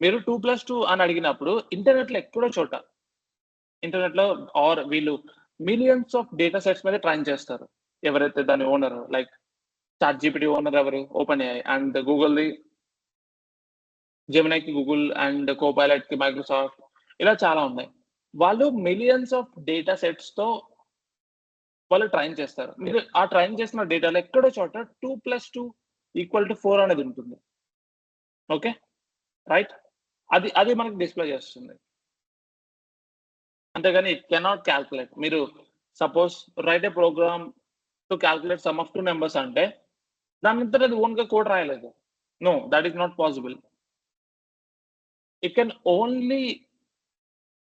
మీరు 2+2 అని అడిగినప్పుడు ఇంటర్నెట్ లో ఎక్కడో చోట, ఇంటర్నెట్ లో ఆర్ వీళ్ళు మిలియన్స్ ఆఫ్ డేటా సెట్స్ మీద ట్రైన్ చేస్తారు. ఎవరైతే దాని owner, like ChatGPT owner ఎవరు? OpenAI. And Google the జెమినైకి గూగుల్, అండ్ కోపైలట్ కి మైక్రోసాఫ్ట్, ఇలా చాలా ఉన్నాయి. వాళ్ళు మిలియన్స్ ఆఫ్ డేటా సెట్స్ తో వాళ్ళు ట్రైన్ చేస్తారు. మీరు ఆ ట్రైన్ చేసిన డేటాలో ఎక్కడో చోట 2 + 2 = 4 అనేది ఉంటుంది. Okay, right? అది మనకి డిస్ప్లే చేస్తుంది. అంతేగాని ఇట్ కెనాట్ క్యాల్కులేట్. మీరు suppose write a program to calculate sum of 2 numbers అంటే దానంతట అది ఓన్‌గా కోడ్ రాయలేదు. No, that is not possible. It can only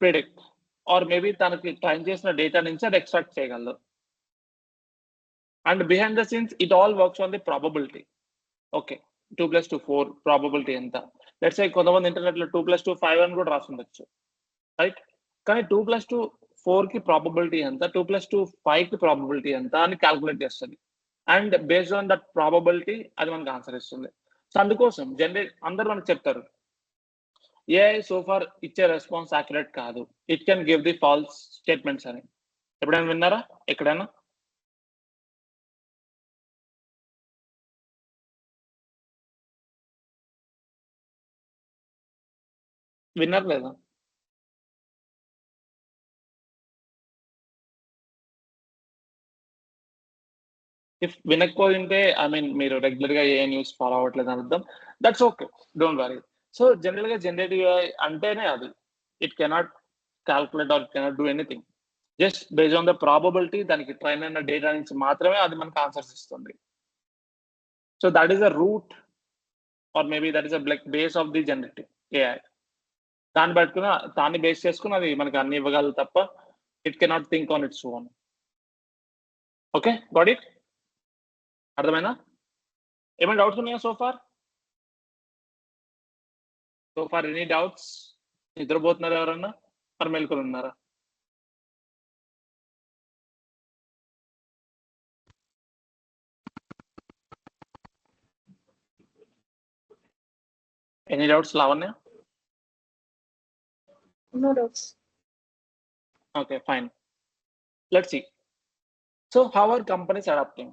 predict or maybe తనకి ట్రైన్ చేసిన డేటా నుంచి అది ఎక్స్ట్రాక్ట్ చేయగలదు. And behind the scenes it all works on the probability. Okay, 2 + 2 4 probability ఎంత? లెట్స్ సే కొంతమంది ఇంటర్నెట్‌లో 2 + 2 5 అని కూడా రాసుండొచ్చు, రైట్? కానీ 2 + 2 4కి ప్రాబబిలిటీ ఎంత, 2 + 2 5కి ప్రాబబిలిటీ ఎంత అని క్యాల్కులేట్ చేస్తుంది. And based on that probability అది మనకు ఆన్సర్ ఇస్తుంది. సో అందుకోసం అందరూ మనకు చెప్తారు ఏఐ సో ఫార్ ఇచ్చే రెస్పాన్స్ యాక్యురేట్ కాదు, it can give the false statements అని. ఎప్పుడైనా విన్నారా ఎక్కడైనా? విన్నారు లేదా? ఇఫ్ వినకపోయింటే ఐ మీన్ మీరు రెగ్యులర్ గా ఏ న్యూస్ ఫాలో అవ్వట్లేదు అని అర్థం. That's okay, don't worry. So general గా జనరేటివ్ ఏఐ అంటేనే అది it cannot calculate or it cannot do anything. Just based on the probability దానికి ట్రైన్ అయిన డేటా నుంచి మాత్రమే అది మనకు ఆన్సర్స్ ఇస్తుంది. So that is the route or maybe that is the base of the generative AI. దాన్ని base చేసుకుని అది మనకి అన్ని ఇవ్వగలదు తప్ప it cannot think on its own. Okay, got it? అర్థమైనా? ఏమైనా డౌట్స్ ఉన్నాయా సో ఫార్ ఎనీ డౌట్స్? నిద్రపోతున్నారు ఎవరన్నా? మరి మెలకువలు ఉన్నారా? Any doubts Lavanya? No doubts. Okay, fine. Let's see. So how are companies adapting?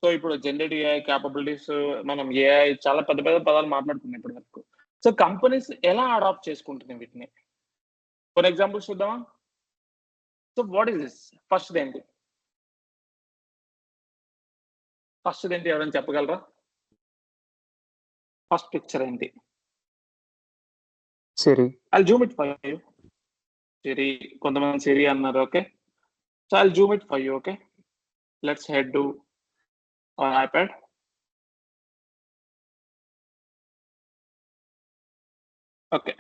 So ఇప్పుడు జనరేటివ్ ఏఐ క్యాపబిలిటీస్, మనం ఏఐ చాలా పెద్ద పెద్ద పదాలు మాట్లాడుతున్నాం ఇప్పటి వరకు. సో కంపెనీస్ ఎలా అడాప్ట్ చేసుకుంటున్నాయి వీటిని? ఫర్ ఎగ్జాంపుల్స్ చూద్దామా? So what is this? First ఏంటి ఎవరైనా చెప్పగలరా? ఫస్ట్ పిక్చర్ ఏంటి? సిరి. I'll zoom it for you. Siri, కొంతమంది సిరి అన్నారు. Okay, so I'll zoom it for you. Okay, let's head to our iPad. Okay,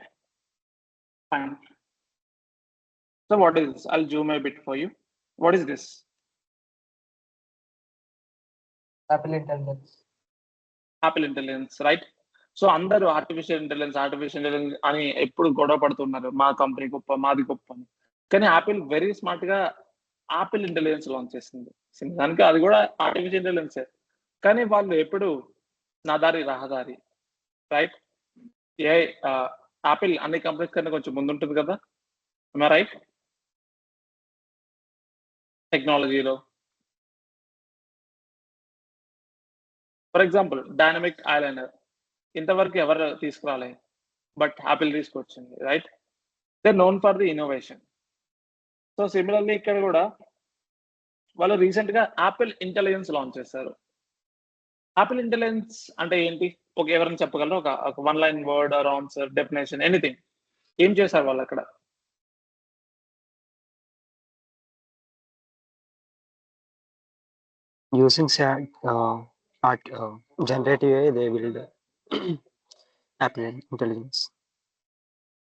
fine. So what is this? I'll zoom a bit for you. What is this? Apple Intelligence. Apple Intelligence, right? So అందరూ artificial intelligence అని ఎప్పుడు గొడవ పడుతున్నారు, మా company గొప్ప, మాది గొప్ప అని. కానీ యాపిల్ వెరీ స్మార్ట్ గా యాపిల్ ఇంటెలిజెన్స్ లాంచ్ చేసింది. దానికి అది కూడా ఆర్టిఫిషియల్ ఇంటెలిజెన్సే. కానీ వాళ్ళు ఎప్పుడు నా దారి రహదారి, రైట్? ఏఐ యాపిల్ అన్ని కంపెనీస్ కన్నా కొంచెం ముందుంటుంది కదా, రైట్? టెక్నాలజీలో ఫర్ ఎగ్జాంపుల్ డైనమిక్ ఐలైనర్ ఇంతవరకు ఎవరు తీసుకురాలే, బట్ యాపిల్ తీసుకొచ్చింది, right? They known for the innovation. So similarly ఇక్కడ కూడా వాళ్ళు రీసెంట్ గా యాపిల్ ఇంటెలిజెన్స్ లాంచ్ చేశారు. యాపిల్ ఇంటెలిజెన్స్ అంటే ఏంటి? ఎవరైనా చెప్పగలరు? ఒక 1 line word or answer, definition, anything. ఏం చేశారు వాళ్ళు అక్కడ? Using generative AI, they build Apple Intelligence.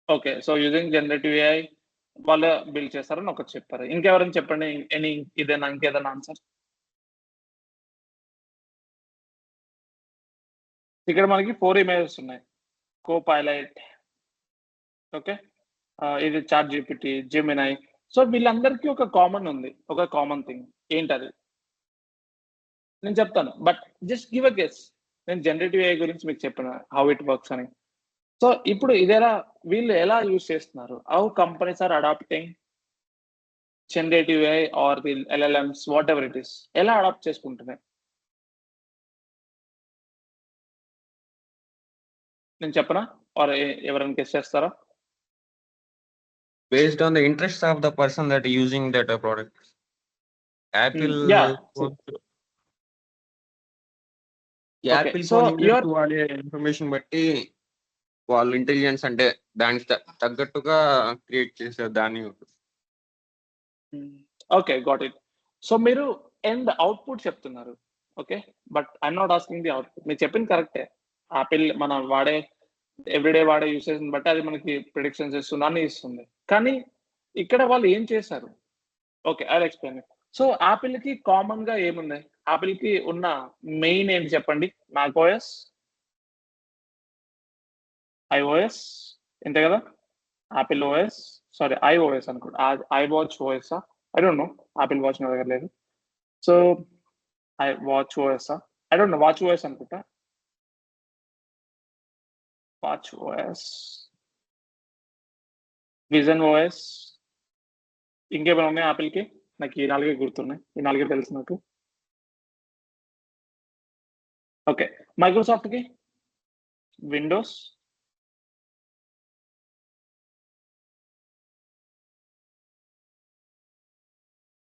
Okay, so using generative AI వాళ్ళు బిల్డ్ చేస్తారని ఒకటి చెప్పారు. ఇంకెవరైనా చెప్పండి, ఇంకేదైనా ఆన్సర్? ఇక్కడ మనకి 4 ఇమేజెస్ ఉన్నాయి. కో పైలట్, ఓకే, ఇది చాట్ జీపీటీ, జెమినై. సో వీళ్ళందరికీ ఒక కామన్ ఉంది, ఒక కామన్ థింగ్. ఏంటది? నేను చెప్తాను, but just give a guess. నేను జనరేటివ్ ఏఐ గురించి మీకు చెప్పిన హౌ ఇట్ వర్క్స్ అని. సో ఇప్పుడు వీళ్ళు ఎలా యూజ్ చేస్తున్నారు? How companies are adapting generative AI or the LLMs, whatever it is, ఎలా అడాప్ట్ చేసుకుంటున్నాయి? నేను చెప్పనా ఆర్ ఎవరైనా గెస్ చేస్తారా? Based on the interests of the person that using that product. Apple yeah. Apple so phone you're users వాడే information బట్టి వాళ్ళు intelligence అంటే దానికి తగ్గట్టుగా క్రియేట్ చేసే దాన్ని ఓకే గాట్ ఇట్. సో మీరు ఎండ్ అవుట్పుట్ చెప్తున్నారు, okay, but I'm not asking the output. మీరు చెప్పింది కరెక్టే, ఆపిల్ మనం వాడే ఎవ్రీడే వాడే యూసేజ్ బట్టి అది మనకి ప్రిడిక్షన్స్ ఇస్తుంది, అన్ని ఇస్తుంది. కానీ ఇక్కడ వాళ్ళు ఏం చేశారు? Okay, I explain. So apple కి కామన్ గా ఏముంది? ఆపిల్ కి ఉన్న మెయిన్ ఏంటి చెప్పండి? మ్యాక్ ఓఎస్, ఐఓఎస్, ఇంతే కదా? ఆపిల్ ఓఎస్, సారీ ఐఓఎస్ అనుకుంటా, I watch OS, I don't know, apple watch నా దగ్గర లేదు. So I watch OS, I don't know, watch OS అనుకుంటా, వాచ్ ఓఎస్, విజన్ ఓఎస్, ఇంకేమైనా ఉన్నాయి ఆపిల్కి? నాకు ఈ నాలుగే గుర్తున్నాయి, ఈ నాలుగే తెలుసు నాకు. ఓకే, మైక్రోసాఫ్ట్కి విండోస్,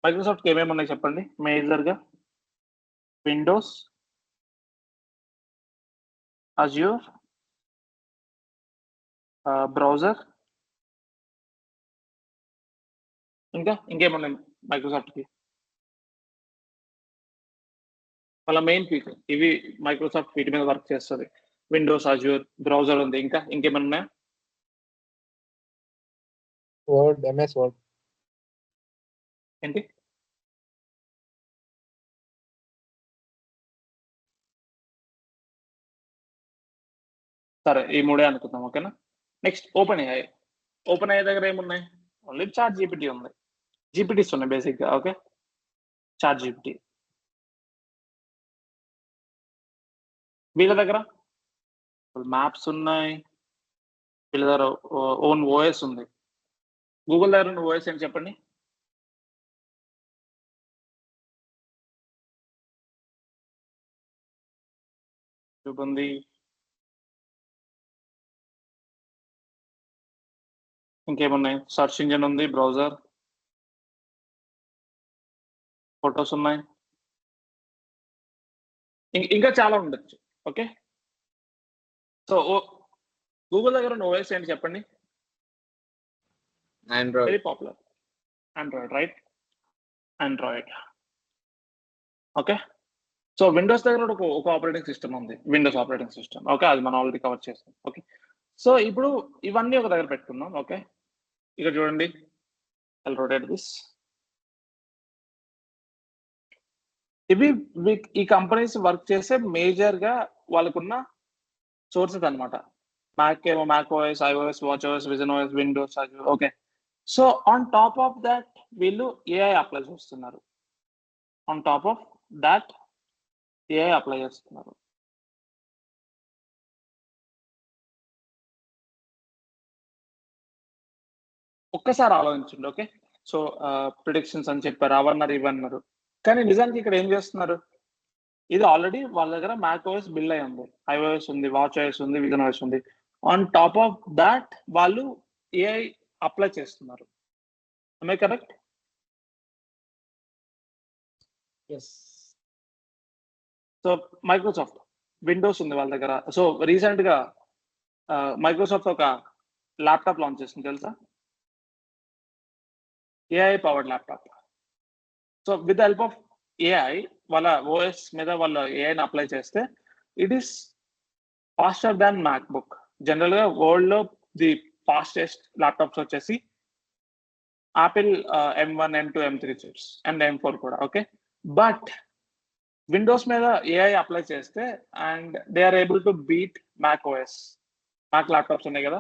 మైక్రోసాఫ్ట్కి ఏమేమి ఉన్నాయి చెప్పండి మేజర్గా? విండోస్, అజ్యూర్, బ్రౌజర్, ఇంకేమున్నాయి మైక్రోసాఫ్ట్కి? వాళ్ళ మెయిన్ ఫీచర్ ఇవి, మైక్రోసాఫ్ట్ వీటి మీద వర్క్ చేస్తుంది. విండోస్, అజ్యూర్, బ్రౌజర్ ఉంది, ఇంకేమైనా ఉన్నాయా? Word, MS Word. ఏంటి? సరే, ఈ మూడే అనుకుందాం, ఓకేనా? Next open AI. Open AI దగ్గర ఏమున్నాయి? ఓన్లీ చాట్ జీపీటీ ఉంది, జీపీటీస్ ఉన్నాయి బేసిక్గా, ఓకే, చాట్ జీపీటీ. వీళ్ళ దగ్గర మ్యాప్స్ ఉన్నాయి, వీళ్ళ దగ్గర ఓన్ ఓఎస్ ఉంది. గూగుల్ దగ్గర ఉన్న ఓఎస్ ఏంటి చెప్పండి? ఉంది, ఇంకేమున్నాయి? సర్చ్ ఇంజిన్ ఉంది, బ్రౌజర్, ఫొటోస్ ఉన్నాయి, ఇంకా చాలా ఉండొచ్చు, ఓకే. సో గూగుల్ దగ్గర ఉన్న ఓఎస్ ఏంటి చెప్పండి? Android. Very popular, Android, right? Android, okay. So Windows దగ్గర ఒక ఆపరేటింగ్ సిస్టమ్ ఉంది, విండోస్ ఆపరేటింగ్ సిస్టమ్, ఓకే, అది మనం ఆల్రెడీ కవర్ చేస్తాం, ఓకే. సో ఇప్పుడు ఇవన్నీ ఒక దగ్గర పెట్టుకుందాం, ఓకే. ఇక్కడ చూడండి, ఐ రొటేట్ దిస్. ఇవి ఈ కంపెనీస్ వర్క్ చేసే మేజర్ గా వాళ్ళకున్న సోర్సెస్ అనమాట. మ్యాక్ ఏమో Mac OS, iOS, watch OS, vision OS, Windows, okay. So on top of that వీళ్ళు ఏఐ అప్లై చేస్తున్నారు, on top of that AI apply చేస్తున్నారు. ఒక్కసారి ఆలోచించండి, ఓకే. సో ప్రిడిక్షన్స్ అని చెప్పారు, అవన్నారు ఇవన్నారు, కానీ నిజానికి ఇక్కడ ఏం చేస్తున్నారు? ఇది ఆల్రెడీ వాళ్ళ దగ్గర మ్యాక్ ఓఎస్ బిల్డ్ అయి ఉంది, ఐఓఎస్ ఉంది, వాచ్ ఓఎస్ ఉంది, విజన్ ఓఎస్ ఉంది. ఆన్ టాప్ ఆఫ్ దాట్ వాళ్ళు ఏఐ అప్లై చేస్తున్నారు. am I correct? Yes. So Microsoft Windows ఉంది వాళ్ళ దగ్గర. సో రీసెంట్ గా మైక్రోసాఫ్ట్ ఒక ల్యాప్టాప్ లాంచ్ చేసింది, తెలుసా? AI powered laptop. So with the help of AI వాళ్ళ ఓఎస్ మీద వాళ్ళ ఏఐని అప్లై చేస్తే it is faster than MacBook. General గా వరల్డ్ లో ది ఫాస్టెస్ట్ ల్యాప్టాప్స్ వచ్చేసి Apple M1, M2, M3 chips and M4 కూడా, ఓకే. బట్ విండోస్ మీద ఏఐ అప్లై చేస్తే and they are able to beat Mac OS. Mac laptops ఉన్నాయి కదా,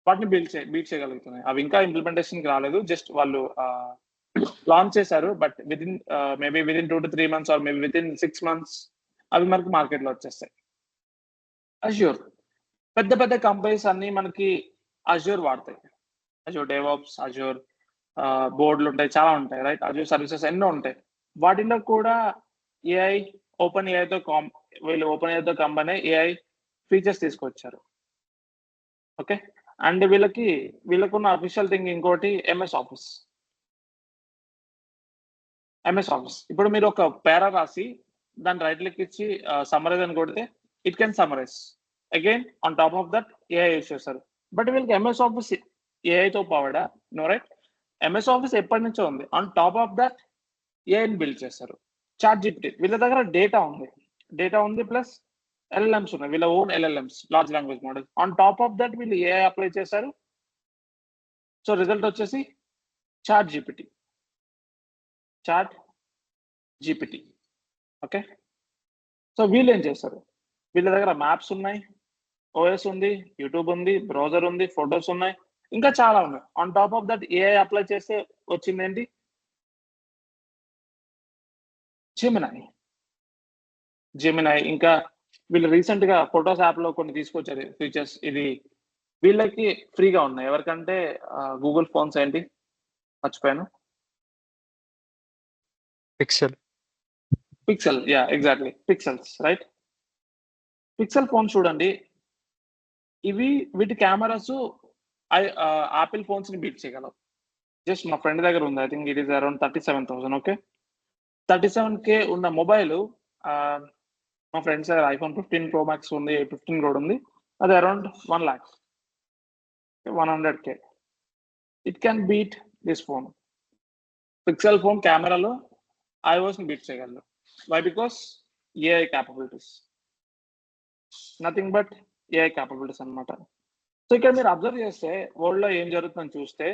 వాటిని beat చేయగలుగుతున్నాయి. అవి ఇంకా ఇంప్లిమెంటేషన్కి రాలేదు, జస్ట్ వాళ్ళు లాంచ్ చేశారు. But maybe within 2 to 3 months or maybe within 6 months అవి మనకి మార్కెట్లో వచ్చేస్తాయి. అజ్యూర్, పెద్ద పెద్ద కంపెనీస్ అన్ని మనకి అజ్యూర్ వాడతాయి. అజ్యూర్ డెవాప్స్, అజ్యూర్ బోర్డులు ఉంటాయి, చాలా ఉంటాయి, రైట్? అజ్యూర్ సర్వీసెస్ ఎన్నో ఉంటాయి. వాటిలో కూడా ఏఐ ఓపెన్ ఏఐతో వీళ్ళు ఓపెన్ ఏఐతో కంబైన్ అయ్యి ఏఐ ఫీచర్స్ తీసుకొచ్చారు, ఓకే. అండ్ వీళ్ళకున్న అఫీషియల్ థింగ్ ఇంకోటి ఎంఎస్ ఆఫీస్. MS office. ఇప్పుడు మీరు ఒక పేరా రాసి దాన్ని రైట్ క్లిక్ ఇచ్చి సమ్మరైజ్ అని కొడితే it can summarize. Again on top of that AI use చేస్తారు. బట్ వీళ్ళకి ఎంఎస్ ఆఫీస్ ఏఐతో పవర్డా? No, right? ఎంఎస్ ఆఫీస్ ఎప్పటి నుంచో ఉంది. ఆన్ టాప్ ఆఫ్ దట్ ఏఐని బిల్డ్ చేస్తారు. చాట్ జీపీటీ వీళ్ళ దగ్గర డేటా ఉంది ప్లస్ ఎల్ఎల్ఎంస్ ఉన్నాయి, వీళ్ళ own LLMs, large language model. On top of that వీళ్ళు ఏఐ అప్లై చేశారు. సో రిజల్ట్ వచ్చేసి చాట్ జీపీటీ. ఓకే, సో వీళ్ళు ఏం చేస్తారు? వీళ్ళ దగ్గర మ్యాప్స్ ఉన్నాయి, ఓఎస్ ఉంది, యూట్యూబ్ ఉంది, బ్రౌజర్ ఉంది, ఫొటోస్ ఉన్నాయి, ఇంకా చాలా ఉన్నాయి. On top of that AI apply చేస్తే వచ్చింది ఏంటి? జెమినై. ఇంకా వీళ్ళు రీసెంట్ గా ఫొటోస్ యాప్ లో కొన్ని తీసుకొచ్చారు ఫీచర్స్. ఇది వీళ్ళకి ఫ్రీగా ఉన్నాయి. ఎవరికంటే గూగుల్ ఫోన్స్ ఏంటి మర్చిపోయాను, pixel. Yeah, exactly, pixels, right? Pixel phone చూడండి, వీటి కెమెరాస్ యాపిల్ ఫోన్స్ ని బీట్ చేయగలవు. జస్ట్ మా ఫ్రెండ్ దగ్గర ఉంది, I think it is around 37,000. Okay, 37K ఉన్న మొబైల్ మా ఫ్రెండ్స్ దగ్గర ఐఫోన్ 15 Pro Max ఉంది, 15 కూడా ఉంది. అది around 1 lakh, 100K. It can beat this phone. Pixel phone కెమెరాలో iOS ని బీట్ చేయగలరు. Why? Because AI capabilities, nothing but AI capabilities అనమాట. సో ఇక్కడ మీరు అబ్జర్వ్ చేస్తే వరల్డ్ లో ఏం జరుగుతుందని చూస్తే,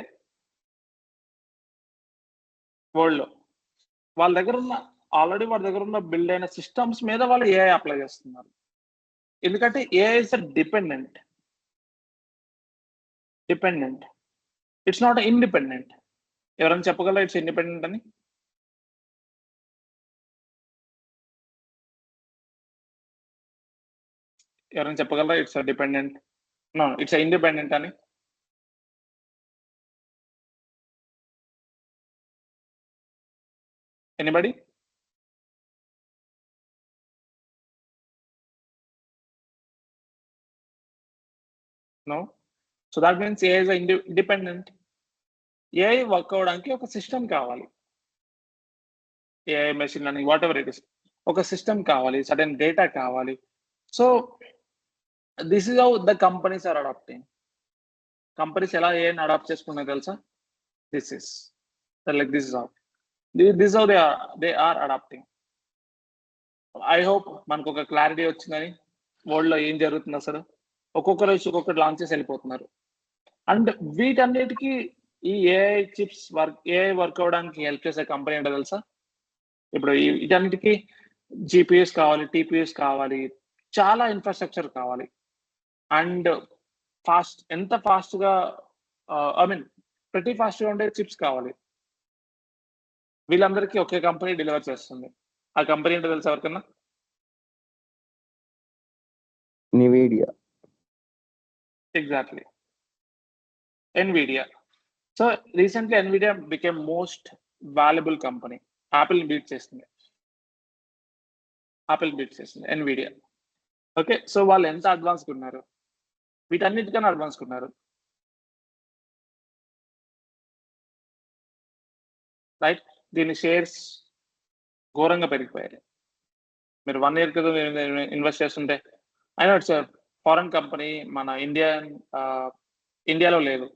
వరల్డ్ లో వాళ్ళ దగ్గర ఉన్న బిల్డ్ అయిన సిస్టమ్స్ మీద వాళ్ళు ఏఐ అప్లై చేస్తున్నారు. ఎందుకంటే AI is dependent, it's not independent. ఎవరైనా చెప్పగలరా ఇట్స్ ఇండిపెండెంట్ అని? ఎవరైనా చెప్పగలరా it's dependent? No, it's independent అని? Anybody? No. So that means AI is independent. AI work అవడానికి ఒక సిస్టమ్ కావాలి. AI, machine learning, whatever it is, ఒక సిస్టమ్ కావాలి, సడన్ డేటా కావాలి. So this is how the companies are adapting. Companies ఎలా ఏఐని అడాప్ట్ చేసుకున్నాయో తెలుసా? This is how they are adapting. I hope మనకు ఒక క్లారిటీ వచ్చిందని, వరల్డ్ లో ఏం జరుగుతుంది అసలు. ఒక్కొక్కరు ఒక్కొక్కటి లాంచ్ చేసి వెళ్ళిపోతున్నారు. అండ్ వీటన్నిటికీ ఈ ఏఐ చిప్స్ ఏఐ వర్క్ అవడానికి హెల్ప్ చేసే కంపెనీ ఏంటో తెలుసా? ఇప్పుడు వీటన్నిటికీ జిపిఎస్ కావాలి, టిపిఎస్ కావాలి, చాలా ఇన్ఫ్రాస్ట్రక్చర్ కావాలి. అండ్ ఎంత ఫాస్ట్ గా, ఐ మీన్ ప్రతి ఫాస్ట్ గా ఉండే చిప్స్ కావాలి. వీళ్ళందరికీ ఒకే కంపెనీ డెలివర్ చేస్తుంది. ఆ కంపెనీ ఏంటో తెలుసా ఎవరికన్నా? NVIDIA. Exactly, NVIDIA. So recently NVIDIA became most valuable company. Apple beat చేసింది NVIDIA. ఓకే, సో వాళ్ళు ఎంత అడ్వాన్స్ ఉన్నారు? వీటన్నిటికన్నా అడ్వాన్స్ ఉన్నారు, రైట్? దీని షేర్స్ ఘోరంగా పెరిగిపోయాయి. మీరు 1 year క్రితం ఇన్వెస్ట్ చేస్తుంటే, అయినా ఇట్స్ ఫారెన్ కంపెనీ, మన ఇండియాలో లేదు,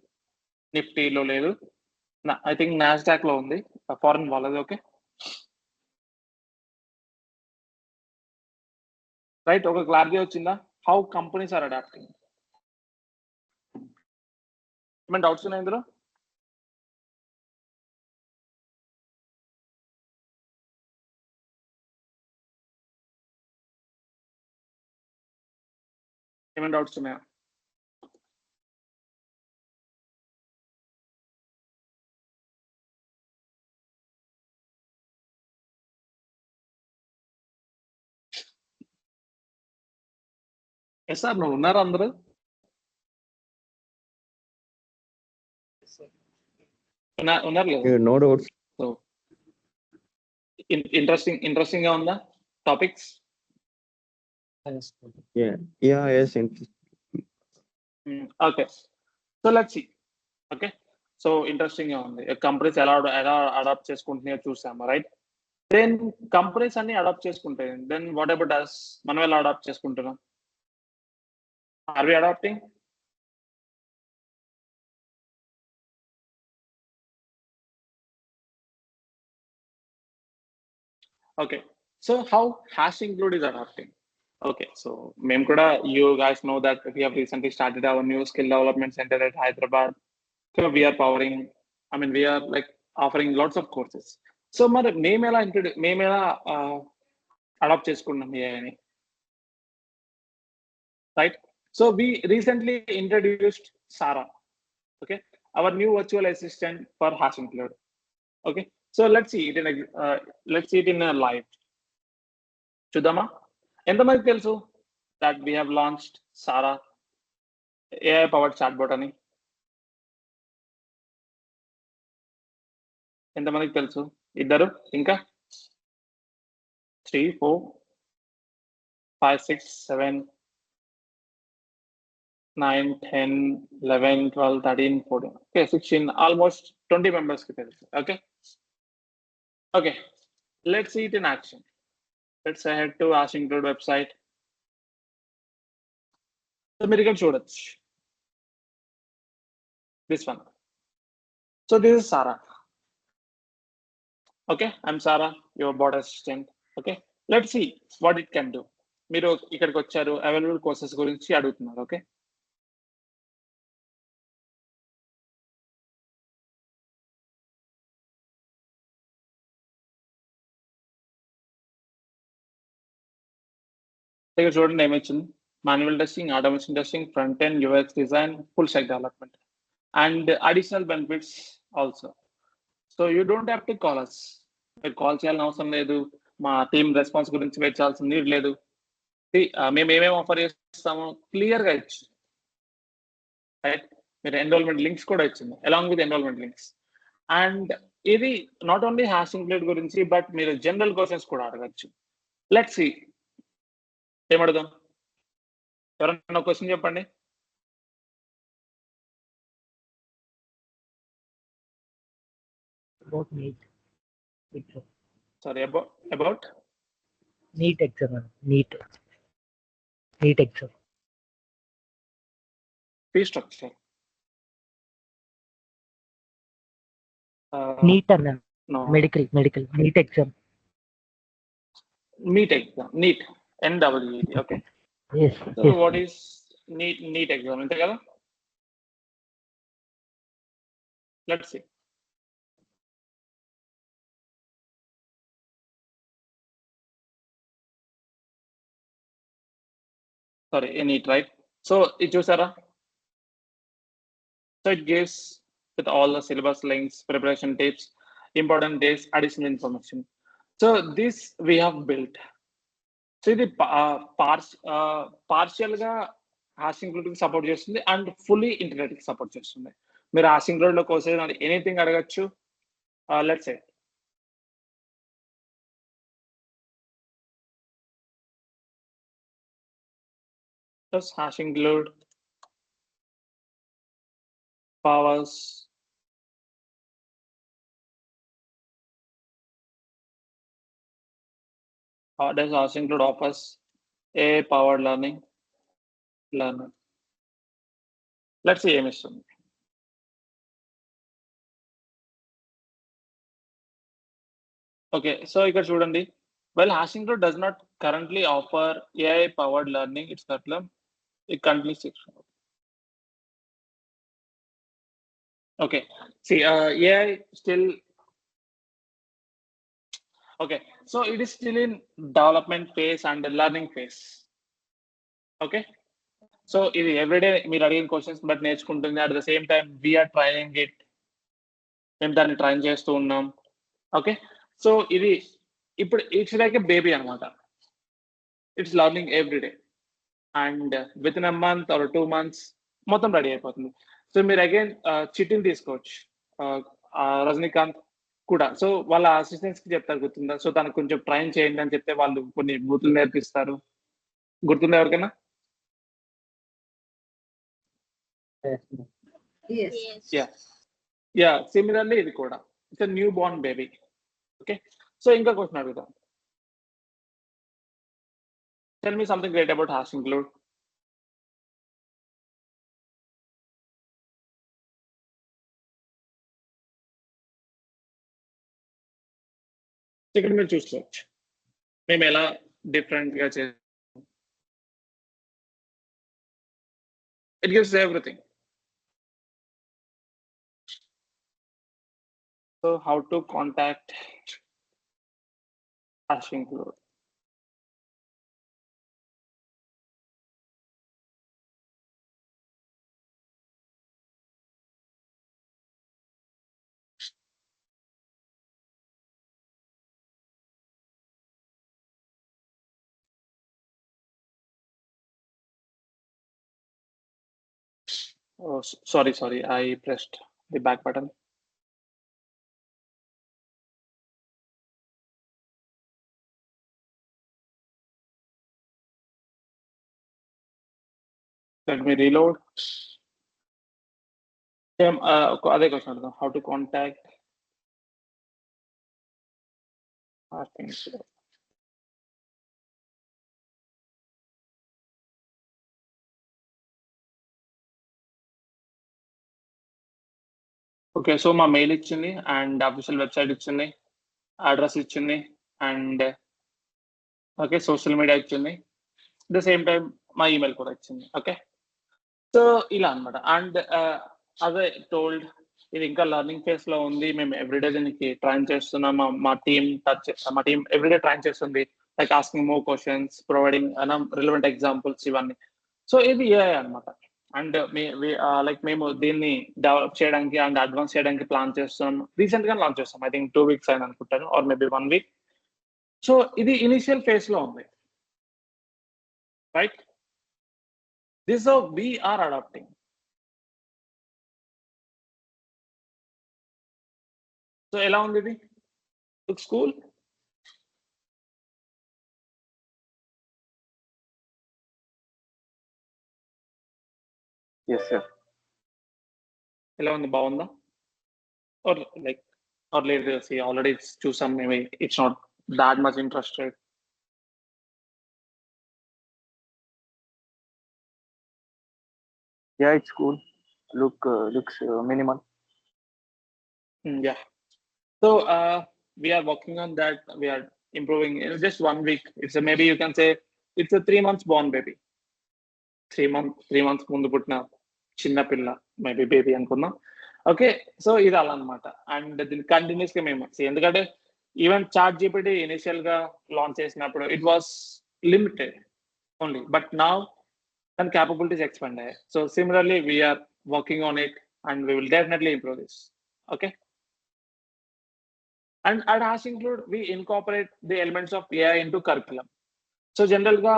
నిఫ్టీలో లేదు, ఐ థింక్ నాస్డాక్ లో ఉంది, ఫారెన్ వాళ్ళది. Okay, right? ఒక క్లారిటీ వచ్చిందా హౌ కంపెనీస్ ఆర్ అడాప్టింగ్? ఏమైనా డౌట్స్ ఉన్నాయి ఇందులో? ఏమైనా డౌట్స్ ఉన్నాయా? ఎస్ సార్, నువ్వు ఉన్నారా అందరూ? ఉన్నారు లేదు? No doubts. సో ఇంట్రెస్టింగ్ గా ఉందా topics? Yeah, yes. Okay, so let's see. Okay, so interesting గా ఉంది. కంపెనీస్ ఎలా అడాప్ట్ చేసుకుంటున్నాయో చూసాము, రైట్? దెన్ కంపెనీస్ అన్ని అడాప్ట్ చేసుకుంటాయి. Then what about us? మనం ఎలా అడాప్ట్ చేసుకుంటున్నాం? Are we adapting? Okay, so how hash include is adapting? Okay, so మేము కూడా, you guys know that we have recently started our new skill development center at Hyderabad. So we are powering, I mean, we are like offering lots of courses. So మరి మేము ఎలా adapt చేసుకున్నాం AI అని, right? So we recently introduced Sara, okay, our new virtual assistant for hash include. Okay, so let's see it in a live. చూద్దామా? ఎంతమందికి తెలుసు that we have launched Sara AI powered chatbot అని? ఎంతమందికి తెలుసు? ఇద్దరు, ఇంకా 3 4 5 6 7 9 10 11 12 13 14, okay, 16, almost 20 members కి తెలుసు. Okay, let's see it in action. Let's head to Hash Include website. So మీరు ఇక్కడ చూడొచ్చు, this one. So this is Sara. Okay, I'm Sara, your bot assistant. Okay, let's see what it can do. మీరు ఇక్కడికి వచ్చారు, available courses గురించి అడుగుతున్నారు. Okay, ఇక్కడ చూడండి ఏమొచ్చింది. Manual testing, automation testing, front end, UX design, full stack development, and additional benefits also. So you don't have to call us. మీరు call చేయాలని అవసరం లేదు, మా టీమ్ రెస్పాన్స్ గురించి వెయిట్ చేయాల్సిన నీడ్ లేదు. మేము ఏమేమి ఆఫర్ చేస్తామో క్లియర్గా ఇచ్చి, రైట్, మీరు ఎన్రోల్మెంట్ లింక్స్ కూడా ఇచ్చింది along with enrolment links. And ఇది నాట్ ఓన్లీ హ్యాష్ ఇంక్లూడ్ గురించి, బట్ మీరు జనరల్ క్వశ్చన్స్ కూడా అడగచ్చు. లెట్స్ సీ, ఏమడుగుదాం? ఎవరైనా క్వశ్చన్ చెప్పండి. About NEET. Exam. Sorry, about NEET exam. NEET exam. fee structure. NEET అన్న No. Medical NEET exam. NEET exam. NEET. NEET. Okay. Yes. So Yes. what is NEET exam? అంతే కదా? Let's see. Sorry, NEET, right? So it చూసారా? So it gives with all the syllabus links, preparation tips, important dates, additional information. So this we have built. So ఇది partial గా hash include కి support చేస్తుంది and fully internet కి support చేస్తుంది. మీరు hash include లో courses anything అడగచ్చు. Let's say hash include powers does also include offers AI powered learning. Let's see ఏమిస్తుంది. Okay, so ఇక్కడ చూడండి. Well, Hash Include does not currently offer AI powered learning. It's curriculum. It continues. Okay, see, AI still. Okay, so it is still in development phase and learning phase. Okay, so ఇది everyday మీరు అడిగిన questions but నేర్చుకుంటుంది. At the same time we're training it, మేము దాన్ని train చేస్తూ ఉన్నాం. Okay, so ఇది ఇప్పుడు ఇట్స్ లైక్ ఎ బేబీ అనమాట. It's learning everyday and within a month or 2 months మొత్తం రెడీ అయిపోతుంది. సో మీరు అగైన్ చిట్టిని తీసుకోవచ్చు, రజనీకాంత్ కూడా. సో వాళ్ళ అసిస్టెంట్స్ కి చెప్తారు, గుర్తుందా? సో తనకు కొంచెం ట్రైన్ చేయండి అని చెప్తే వాళ్ళు కొన్ని బూతులు నేర్పిస్తారు. గుర్తుందా ఎవరికైనా? Yes. Yes. Yeah, similarly ఇది కూడా it's new Born baby. Okay, so ఇంకా క్వశ్చన్ అడుగుతాం. Tell me something great about hash include. ఇక్కడ మీరు చూసుకోవచ్చు మేము ఎలా డిఫరెంట్ గా చే it gives everything. So how to contact hash include. Oh, sorry, I pressed the back button. Let me reload. Same, అదే క్వశ్చన్ అడుగుదాం. How to contact hash include. Okay, so మా మెయిల్ ఇచ్చింది అండ్ అఫీషియల్ వెబ్సైట్ ఇచ్చింది, address ఇచ్చింది and okay social media ఇచ్చింది, the same time మా email కూడా ఇచ్చింది. ఓకే, సో ఇలా అనమాట. అండ్ అదే టోల్డ్ ఇది ఇంకా లెర్నింగ్ ఫేజ్ లో ఉంది. మేము ఎవ్రీడే దీనికి ట్రైన్ చేస్తున్నాం. మా టీమ్ ఎవ్రీడే ట్రైన్ చేస్తుంది, like asking more questions, providing relevant examples ఇవన్నీ. సో ఇది ఏఐ అనమాట. అండ్ లైక్ మేము దీన్ని డెవలప్ చేయడానికి అండ్ అడ్వాన్స్ చేయడానికి ప్లాన్ చేస్తున్నాం. రీసెంట్ గా లాంచ్ చేస్తాం, ఐ థింక్ 2 weeks అయింది అనుకుంటాను, ఆర్ మేబీ 1 week. సో ఇది ఇనిషియల్ ఫేజ్ లో ఉంది, right? This how we are adapting. So ఎలా ఉంది ఇది? Looks cool. Yes, sir. ఎలా ఉంది, బాగుందా? ఆర్ లైక్ ఆర్ లేదు ఆల్రెడీ చూసాం మేము, it's not that much interested. Yeah, it's cool. Looks minimal. Yeah. So we are working on that. We are improving in just 1 week. It's maybe you can say it's a 3 months born baby. 3 months ముందు పుట్టిన చిన్న పిల్ల, maybe baby అనుకుందాం. Okay, so ఇది అలా అనమాట. And దీన్ని continuous గా మేము ఎందుకంటే ఈవెన్ చాట్ జీపీటీ ఇనిషియల్ గా లాంచ్ చేసినప్పుడు it was limited only, but now దాని క్యాపబిలిటీస్ ఎక్స్పాండ్ అయ్యాయి. So similarly we're working on it and we will definitely improve this. Okay, and at hash include we incorporate the elements of AI into curriculum. So general ga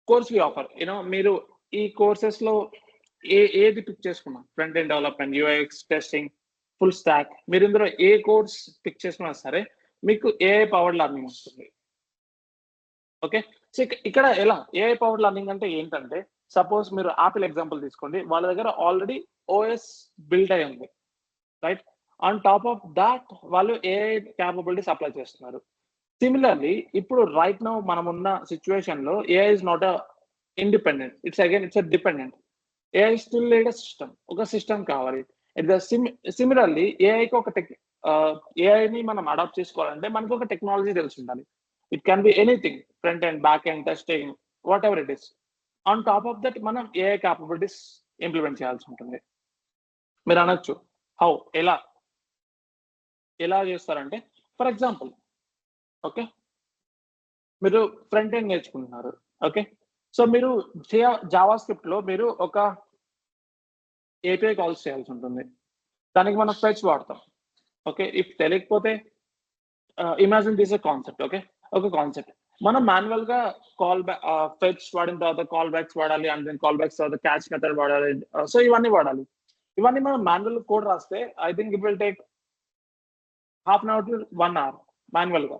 course we offer, మీరు ఈ courses లో ఏది pick చేసుకున్నా, front end development, యూఐఎక్స్ testing, full stock, మీరు ఇందులో ఏ course pick చేసుకున్నా సరే మీకు ఏఐ పవర్డ్ లెర్నింగ్ వస్తుంది. ఓకే, సో ఇక్కడ ఎలా ఏఐ పవర్డ్ లెర్నింగ్ అంటే ఏంటంటే, సపోజ్ మీరు యాపిల్ ఎగ్జాంపుల్ తీసుకోండి, వాళ్ళ దగ్గర ఆల్రెడీ ఓఎస్ బిల్డ్ అయి ఉంది, right? On top of that వాళ్ళు ఏఐ క్యాపబిలిటీస్ అప్లై చేస్తున్నారు. సిమిలర్లీ ఇప్పుడు రైట్ నౌ మనం ఉన్న సిచ్యువేషన్ లో AI is not a independent, it's a dependent. AI still lead a system, ఒక సిస్టమ్ కావాలి. సిమిలర్లీ ఏఐకి ఒక ఏఐని మనం అడాప్ట్ చేసుకోవాలంటే మనకు ఒక టెక్నాలజీ తెలిసి ఉండాలి. It can be anything, front end, back end, testing, what ever it is. On top of that మనం ఏఐ క్యాపబిలిటీస్ ఇంప్లిమెంట్ చేయాల్సి ఉంటుంది. మీరు అనొచ్చు హౌ, ఎలా చేస్తారంటే, ఫర్ ఎగ్జాంపుల్ ఓకే మీరు ఫ్రంట్ ఎండ్ నేర్చుకుంటున్నారు. ఓకే, సో మీరు జావా స్క్రిప్ట్ లో మీరు ఒక ఏపీఐ కాల్స్ చేయాల్సి ఉంటుంది, దానికి మనం ఫెచ్ వాడతాం. ఓకే, ఇఫ్ తెలియకపోతే ఇమాజిన్ దిస్ కాన్సెప్ట్. ఓకే, ఒక కాన్సెప్ట్ మనం మాన్యువల్ గా ఫెచ్ వాడిన తర్వాత కాల్ బ్యాక్స్ వాడాలి, అండ్ దెన్ కాల్ బ్యాక్స్ తర్వాత క్యాచ్ మెథడ్ వాడాలి. సో ఇవన్నీ వాడాలి. ఇవన్నీ మనం మాన్యువల్ కోడ్ రాస్తే I think it will take half an hour to 1 hour manual గా.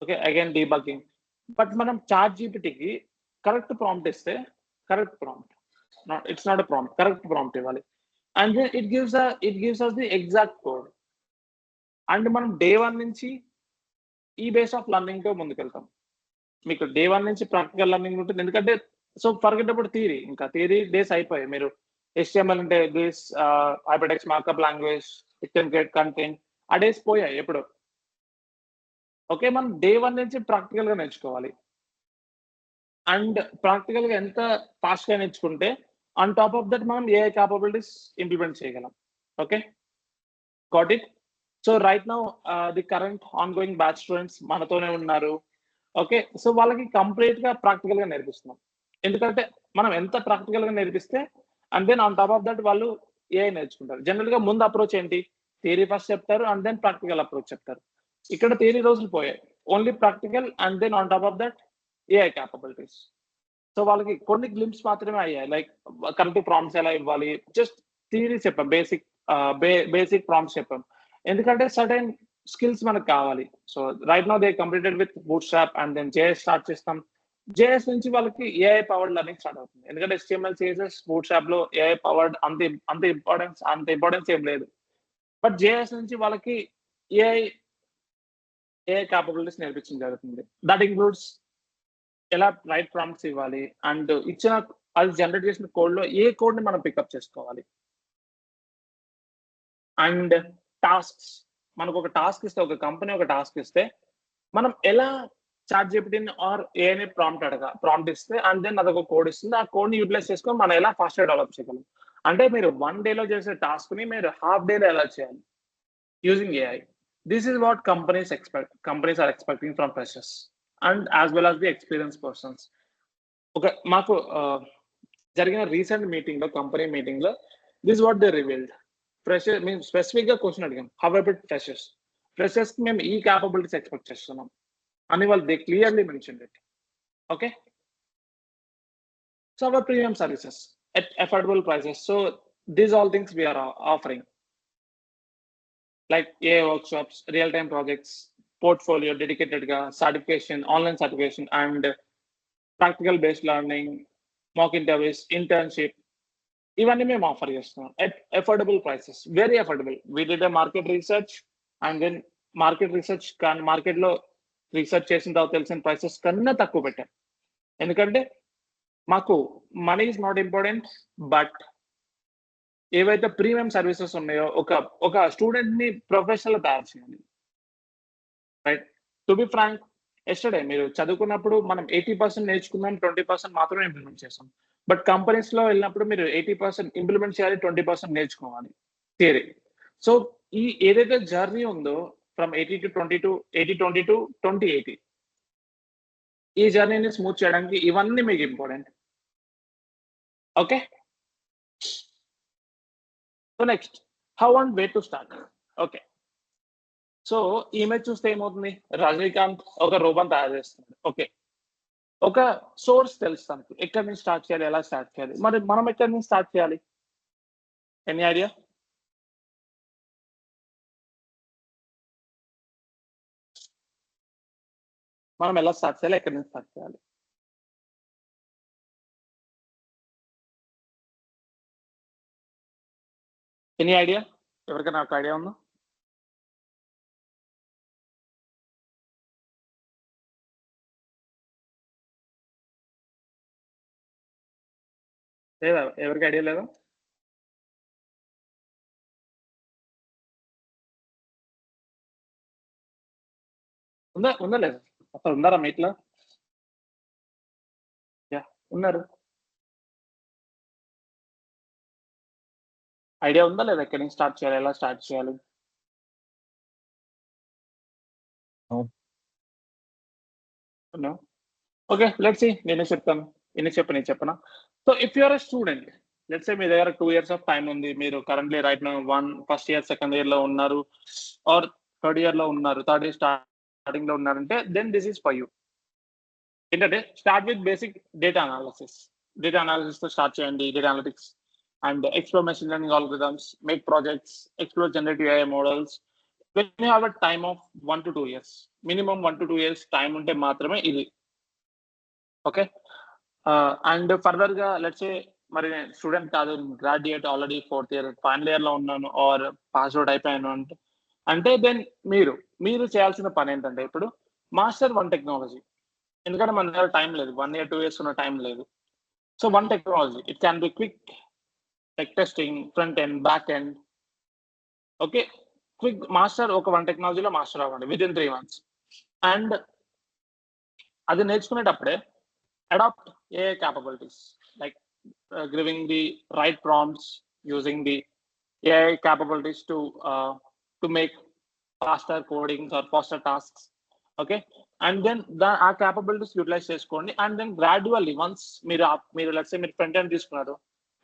Okay, again debugging. బట్ మనం చాట్ జీపీటీకి కరెక్ట్ ప్రాంప్ట్ ఇస్తే, correct prompt, it's not a prompt, correct prompt ఇవ్వాలి, and then it gives us the exact code. And మనం day 1 నుంచి ఈ base of learning తో ముందుకెళ్తాం. మీకు డే 1 నుంచి ప్రాక్టికల్ లెర్నింగ్ ఉంటుంది. ఎందుకంటే సో ఫర్గెట్ అబౌట్ థియరీ. ఇంకా థియరీ డేస్ అయిపోయాయి. మీరు HTML అంటే this hypertext markup language, template content ఆ డేస్ పోయాయి ఎప్పుడు. ఓకే, మనం డే 1 నుంచి ప్రాక్టికల్ గా నేర్చుకోవాలి. అండ్ ప్రాక్టికల్ గా ఎంత ఫాస్ట్ గా నేర్చుకుంటే ఆన్ టాప్ ఆఫ్ దట్ మనం AI క్యాపబిలిటీస్ ఇంప్లిమెంట్ చేయగలం. Okay, got it. So right now the current ongoing batch students మనతోనే ఉన్నారు. ఓకే, సో వాళ్ళకి కంప్లీట్ గా ప్రాక్టికల్ గా నేర్పిస్తున్నాం. ఎందుకంటే మనం ఎంత ప్రాక్టికల్ గా నేర్పిస్తే and then on top of that వాళ్ళు AI నేర్చుకుంటారు. జనరల్ గా ముందు అప్రోచ్ ఏంటి, థియరీ ఫస్ట్ చెప్తారు అండ్ దెన్ ప్రాక్టికల్ అప్రోచ్ చెప్తారు. ఇక్కడ థియరీ రోజులు పోయాయి, only practical and then on top of that AI capabilities. So వాళ్ళకి కొన్ని గ్లింప్స్ మాత్రమే అయ్యాయి, లైక్ కరెక్ట్ ప్రాంప్ట్స్ ఎలా ఇవ్వాలి, జస్ట్ థియరీ చెప్పాం, బేసిక్ ప్రాంప్ట్స్ చెప్పాం. ఎందుకంటే సర్టెన్ స్కిల్స్ మనకు కావాలి. So right now they completed with Bootstrap and then JS start చేస్తాం. JS నుంచి వాళ్ళకి AI పవర్డ్ లెర్నింగ్ స్టార్ట్ అవుతుంది. ఎందుకంటే HTML, CSS, బూట్ స్ట్రాప్ లో AI పవర్డ్ అంత ఇంపార్టెన్స్ ఏం లేదు. బట్ JS నుంచి వాళ్ళకి AI క్యాపబిలిటీస్ నేర్పించడం జరుగుతుంది. దట్ ఇంక్లూడ్స్ ఎలా రైట్ ప్రాంప్ట్స్ ఇవ్వాలి అండ్ ఇచ్చిన అది జనరేట్ చేసిన కోడ్ లో ఏ కోడ్ ని మనం పికప్ చేసుకోవాలి. అండ్ టాస్క్స్, మనకు ఒక టాస్క్ ఇస్తే, ఒక కంపెనీ ఒక టాస్క్ ఇస్తే మనం ఎలా ChatGPT ఆర్ ఏఐని ప్రాంప్ట్ ఇస్తే అండ్ దెన్ అదొక కోడ్ ఇస్తుంది. ఆ కోడ్ ని యూటిలైజ్ చేసుకొని మనం ఎలా ఫాస్ట్ గా డెవలప్ చేయగలం. అంటే మీరు 1 day లో చేసే టాస్క్ ని మీరు హాఫ్ డే లో ఎలా చేయాలి using AI. This is what companies are expecting from freshers and as well as the experience persons. మాకు జరిగిన రీసెంట్ మీటింగ్ లో, కంపెనీ మీటింగ్ లో this what they revealed. Fresher మేము స్పెసిఫిక్ గా క్వశ్చన్ అడిగాం, హౌ అబౌట్ ఫ్రెషర్స్ కి మేము ఈ క్యాపబిలిటీస్ ఎక్స్పెక్ట్ చేస్తున్నాం అని వాళ్ళు they clearly mention it. Okay, so our premium services at affordable prices. So these all things we are offering, like AI workshops, real-time projects, portfolio dedicated ga certification, online certification and practical based learning, mock interviews, internship. ఇవన్నీ మేము offer చేస్తున్నాం at affordable prices, very affordable. We did a market research and then market లో research చేసిన తర్వాత తెలిసిన prices కన్నా తక్కువ పెట్టాం. ఎందుకంటే మాకు money is not important, but ఏవైతే ప్రీమియం సర్వీసెస్ ఉన్నాయో ఒక స్టూడెంట్ ని ప్రొఫెషనల్ తయారు చేయాలి. Right, to be frank, yesterday మీరు చదువుకున్నప్పుడు మనం 80% నేర్చుకున్నాం, 20% మాత్రమే ఇంప్లిమెంట్ చేస్తాం. బట్ కంపెనీస్ లో వెళ్ళినప్పుడు మీరు 80% ఇంప్లిమెంట్ చేయాలి, 20% నేర్చుకోవాలి థియరీ. సో ఈ ఏదైతే జర్నీ ఉందో ఫ్రమ్ 80 to 2080, ఈ జర్నీని స్మూత్ చేయడానికి ఇవన్నీ మీకు important. Okay, so next, how and way to start. Okay, so image చూస్తే ఏమవుతుంది, రజనీకాంత్ ఒక రూపం తయారు చేస్తున్నాడు. ఓకే, ఒక సోర్స్ తెలుసు తనకి, ఎక్కడి నుంచి స్టార్ట్ చేయాలి, ఎలా స్టార్ట్ చేయాలి. మరి మనం ఎక్కడి నుంచి స్టార్ట్ చేయాలి, ఎనీ ఐడియా? మనం ఎలా స్టార్ట్ చేయాలి, ఎక్కడి నుంచి స్టార్ట్ చేయాలి? Any idea? ఎవరికైనా ఒక ఐడియా ఉందా? లేదా, ఎవరికి ఐడియా లేదా? ఉందా లేదా? అసలు ఉన్నారా మీట్లో? యా, ఉన్నారు. ఐడియా ఉందా లేదా, ఎక్కడి నుంచి స్టార్ట్ చేయాలి, ఎలా స్టార్ట్ చేయాలి? Okay, let's see. నేను చెప్పనా. So if you're a student, let's say మీ దగ్గర 2 years ఆఫ్ టైం ఉంది, మీరు currently right now first year, second year లో ఉన్నారు, ఆర్ థర్డ్ ఇయర్ లో ఉన్నారు, థర్డ్ ఇయర్ స్టార్టింగ్ లో ఉన్నారంటే then this is for you. ఏంటంటే start with basic data analysis తో స్టార్ట్ చేయండి. Data analytics and explore machine learning algorithms, make projects, explore generative AI models. when you have a time of 1 to 2 years, minimum 1 to 2 years time ఉంటే మాత్రమే ఇది. Okay, and further గా let's say మరి student కాదు, graduate, already 4th year, final year లో ఉన్నాను, are pass out అయిపోయాను అంటే అంటే దెన్ మీరు చేయాల్సిన పని ఏంటంటే ఇప్పుడు మాస్టర్ వన్ టెక్నాలజీ. ఎందుకంటే మన దగ్గర టైం లేదు, 1 year 2 years ఉన్న టైం లేదు. So one technology it can be quick, like testing, front end, back end. Okay, quick master ఒక వన్ టెక్నాలజీలో మాస్టర్ అవ్వండి విత్ ఇన్ 3 months. అండ్ అది నేర్చుకునేటప్పుడే adapt AI capabilities, like giving the right prompts, using the AI capabilities to make faster codings or faster tasks. Okay, and then ఆ capabilities utilize చేసుకోండి. And then gradually once మీరు let's say మీరు front end తీసుకున్నారు,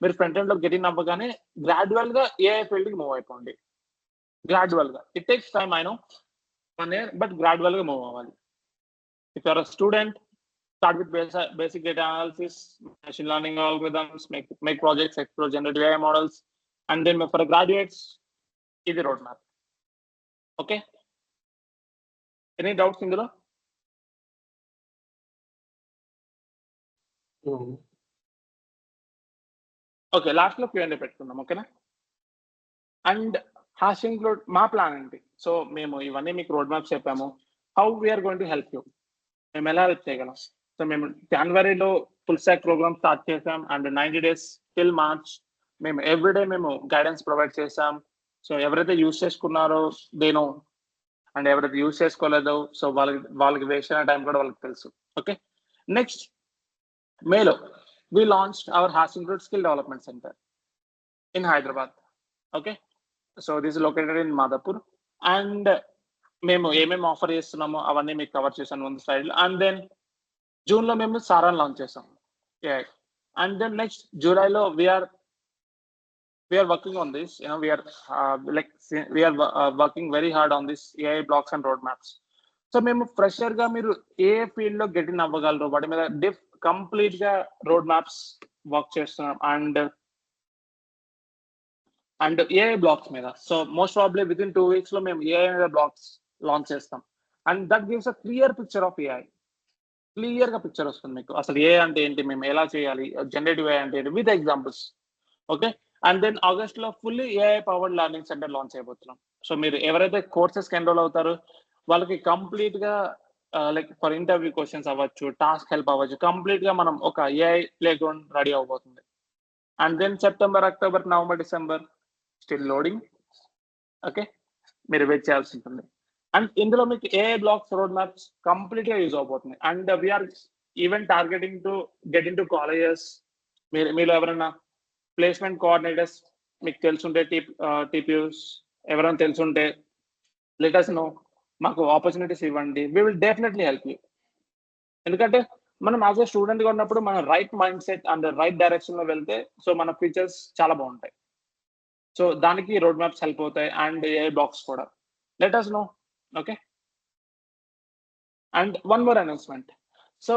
మీరు front end లో get in అవ్వగానే gradual గా AI field కి మూవ్ అయిపోండి. గ్రాడ్యువల్ గా it takes time, I know 1 year, but gradual గా మూవ్ అవ్వాలి. If you're a student, start with basic data analysis, machine learning algorithms, make projects, explore generative AI models. And then for graduates, is the roadmap. Okay, any doubts in there? Okay, last లో Q&A పెట్టుకుందాం. ఓకేనా? And hash include మా plan ఏంటి? So మేము ఇవన్నీ మీకు road maps చెప్పాము. How we're going to help you, మేము ఎలా హెల్ప్ చేయగలం? సో మేము జనవరిలో ఫుల్ స్టాక్ ప్రోగ్రామ్ స్టార్ట్ చేసాం. అండ్ 90 days టిల్ మార్చ్ మేము ఎవ్రీడే మేము గైడెన్స్ ప్రొవైడ్ చేసాం. సో ఎవరైతే యూజ్ చేసుకున్నారో దేనో, అండ్ ఎవరైతే యూజ్ చేసుకోలేదో సో వాళ్ళకి వేస్ట్ అయిన టైం కూడా వాళ్ళకి తెలుసు. ఓకే, నెక్స్ట్ మేలో we launched our HashInclude skill development center in Hyderabad. Okay, so this is located in Madhapur. And మేము ఏమేమి ఆఫర్ చేస్తున్నామో అవన్నీ మీకు కవర్ చేశాను ముందు స్లైడ్ లో. అండ్ దెన్ జూన్ లో మేము సారాన్ లాంచ్ చేసాం. అండ్ దెన్ నెక్స్ట్ జూలైలో we are working on this. We are working very hard on this AI blocks and roadmaps. So మేము ఫ్రెషర్ గా మీరు ఏ ఫీల్డ్ లో గెట్ ఇన్ అవ్వగలరు వాటి మీద కంప్లీట్ గా రోడ్ మ్యాప్స్ వర్క్ చేస్తున్నాం. అండ్ ఏఐ బ్లాక్స్ మీద, so most probably with in 2 weeks లో మేము ఏఐ బ్లాక్స్ లాంచ్ చేస్తాం. And that gives a clear picture of AI. Clear గా పిక్చర్ వస్తుంది మీకు అసలు ఏ అంటే ఏంటి, మేము ఎలా చేయాలి, జనరేటివ్ AI అంటే ఏంటి, with examples. Okay, and then August లో fully AI powered learning centre launch అయిపోతున్నాం. సో మీరు ఎవరైతే కోర్సెస్ ఎన్రోల్ అవుతారో వాళ్ళకి కంప్లీట్ గా లైక్ ఫర్ ఇంటర్వ్యూ క్వశ్చన్స్ అవ్వచ్చు, టాస్క్ హెల్ప్ అవ్వచ్చు, కంప్లీట్ గా మనం ఒక ఏఐ ప్లే గ్రౌండ్ రెడీ అవబోతుంది. And then September, October, November, December still loading. Okay, మీరు వెయిట్ చేయాల్సి ఉంటుంది. అండ్ ఇందులో మీకు AI blocks roadmaps complete గా యూజ్ అవబోతుంది. And we are even targeting to get into colleges. మీరు ఎవరైనా ప్లేస్మెంట్ కోఆర్డినేటర్స్ మీకు తెలుసుంటే, టీపీయూస్ ఎవరైనా తెలుసుంటే లెట్ us know, మాకు ఆపర్చునిటీస్ ఇవ్వండి. We will definitely help you. ఎందుకంటే మనం యాజ్ ఎ స్టూడెంట్ గా ఉన్నప్పుడు మన right mindset and right direction లో వెళ్తే సో మన ఫీచర్స్ చాలా బాగుంటాయి. సో దానికి రోడ్ మ్యాప్స్ హెల్ప్ అవుతాయి అండ్ ఏ బ్లాక్స్ కూడా. Let us know. Okay, and one more announcement. So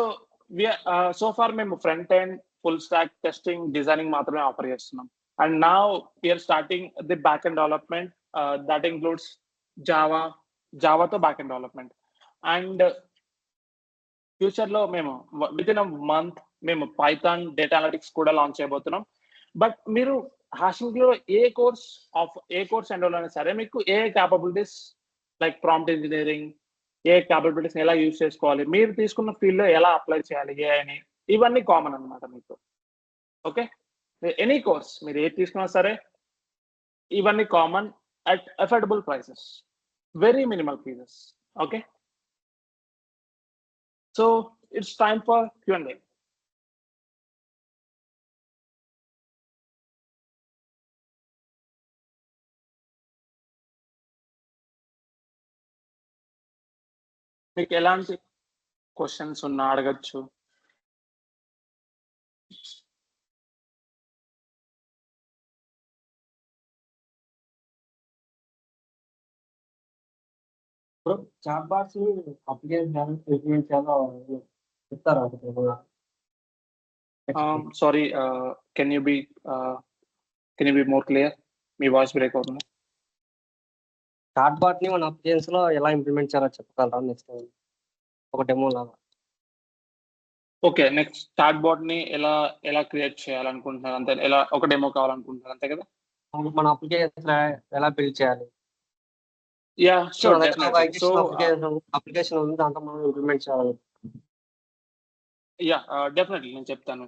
so far మేము front end, full stack, testing, designing మాత్రమే ఆఫర్ చేస్తున్నాం. And now we're starting the back end development that includes జావాతో back end development. And future లో మేము within a month మేము Python, data analytics కూడా launch చేయబోతున్నాం. But మీరు హాషింగ్ లో ఏ కోర్స్ ఎన్రోల్ అయినా సరే మీకు AI capabilities like prompt engineering, AI capabilities ఎలా యూజ్ చేసుకోవాలి, మీరు తీసుకున్న ఫీల్డ్ లో ఎలా అప్లై చేయాలి ఏఐని, ఇవన్నీ కామన్ అన్నమాట మీకు. ఓకే, ఎనీ కోర్స్ మీరు ఏది తీసుకున్నా సరే ఇవన్నీ common at affordable prices, very minimal fees. Okay, so it's time for Q&A. మీకు ఎలాంటి క్వశ్చన్స్ ఉన్నా అడగచ్చు. చాట్ బాక్స్ అప్లికేషన్ ఇంప్లిమెంట్ చేయాలో చెప్తారా? Sorry, can you be more clear? Me voice break అవుతుంది. చాట్ బాట్ ని మన అప్లికేషన్స్ లో ఎలా ఇంప్లిమెంట్ చేయాలో చెప్పగలరా? నెక్స్ట్ ఒక డెమో లాగా. ఓకే, నెక్స్ట్ చాట్ బాట్ ని ఎలా క్రియేట్ చేయాలనుకుంటున్నారు అంతే, ఎలా ఒక డెమో కావాలనుకుంటున్నారు అంతే కదా? మన అప్లికేషన్స్ ఎలా బిల్డ్ చేయాలి? Yeah, సో sure, నా దగ్గర ఒక definitely. ఎగ్జిస్టింగ్ So, అప్లికేషన్ ఉంది, దాంట్లో మనం ఇంప్లిమెంట్ చేయాలి. yeah, definitely నేను చెప్తాను.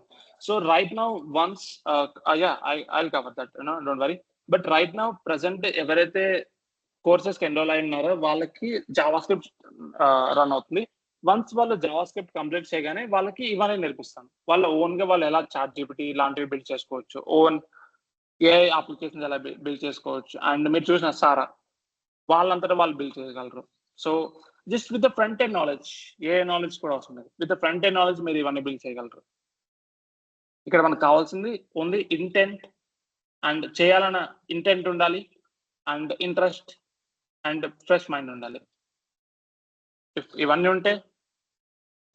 So right now, once I'll cover that, don't worry. But right now, present ఎవరైతే కోర్సెస్ కి ఎన్రోల్ అయి ఉన్నారో వాళ్ళకి జావా స్క్రిప్ట్ రన్ అవుతుంది. వన్స్ వాళ్ళు జావా స్క్రిప్ట్ కంప్లీట్ చేయగానే వాళ్ళకి ఇవన్నీ నేర్పిస్తాను. వాళ్ళ ఓన్ గా వాళ్ళు ఎలా చాట్ జీపీటీ ఇలాంటివి బిల్డ్ చేసుకోవచ్చు, ఓన్ ఏఐ అప్లికేషన్స్ ఎలా బిల్డ్ చేసుకోవచ్చు. అండ్ మీరు చూసిన సారా వాళ్ళంతటా వాళ్ళు బిల్డ్ చేయగలరు. So just with the front end knowledge, A knowledge కూడా అవసరం లేదు, with the front end knowledge మీరు ఇవన్నీ బిల్డ్ చేయగలరు. ఇక్కడ మనకు కావాల్సింది ఓన్లీ ఇంటెంట్, అండ్ చేయాలన్న ఇంటెంట్ ఉండాలి, and interest and fresh mind ఉండాలి. ఇఫ్ ఇవన్నీ ఉంటే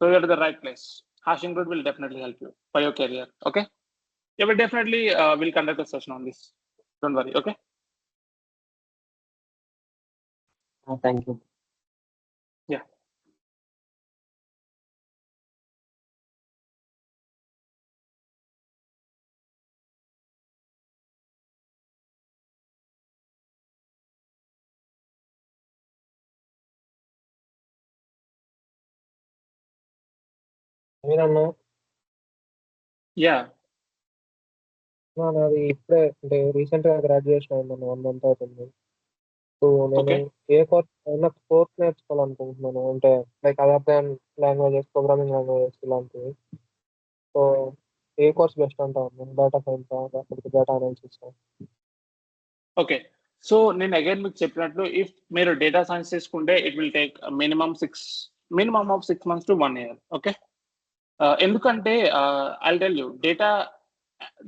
so you're the right place. Hashing group will definitely help you for your career. Okay, you will definitely will conduct a session on this, don't worry. Okay, thank you. మీరన్నా yeah నాది ఇప్పుడే అంటే recent గా graduation అయిందన్న 1 month అవుతుంది. So నేను okay, ఏ course నేర్చుకోవాలనుకుంటున్నాను, అంటే like other than languages, programming languages ఇలాంటివి. సో ఏ కోర్స్ బెస్ట్ అంటారు? డేటా సైన్స్, లేకపోతే డేటా అనాలిసిస్? ఓకే. సో నేను అగైన్ మీకు చెప్పినట్లు, ఇఫ్ మీరు డేటా సైన్స్ తీసుకుంటే it will take minimum of 6 months to 1 year. Okay, ఎందుకంటే I tell you,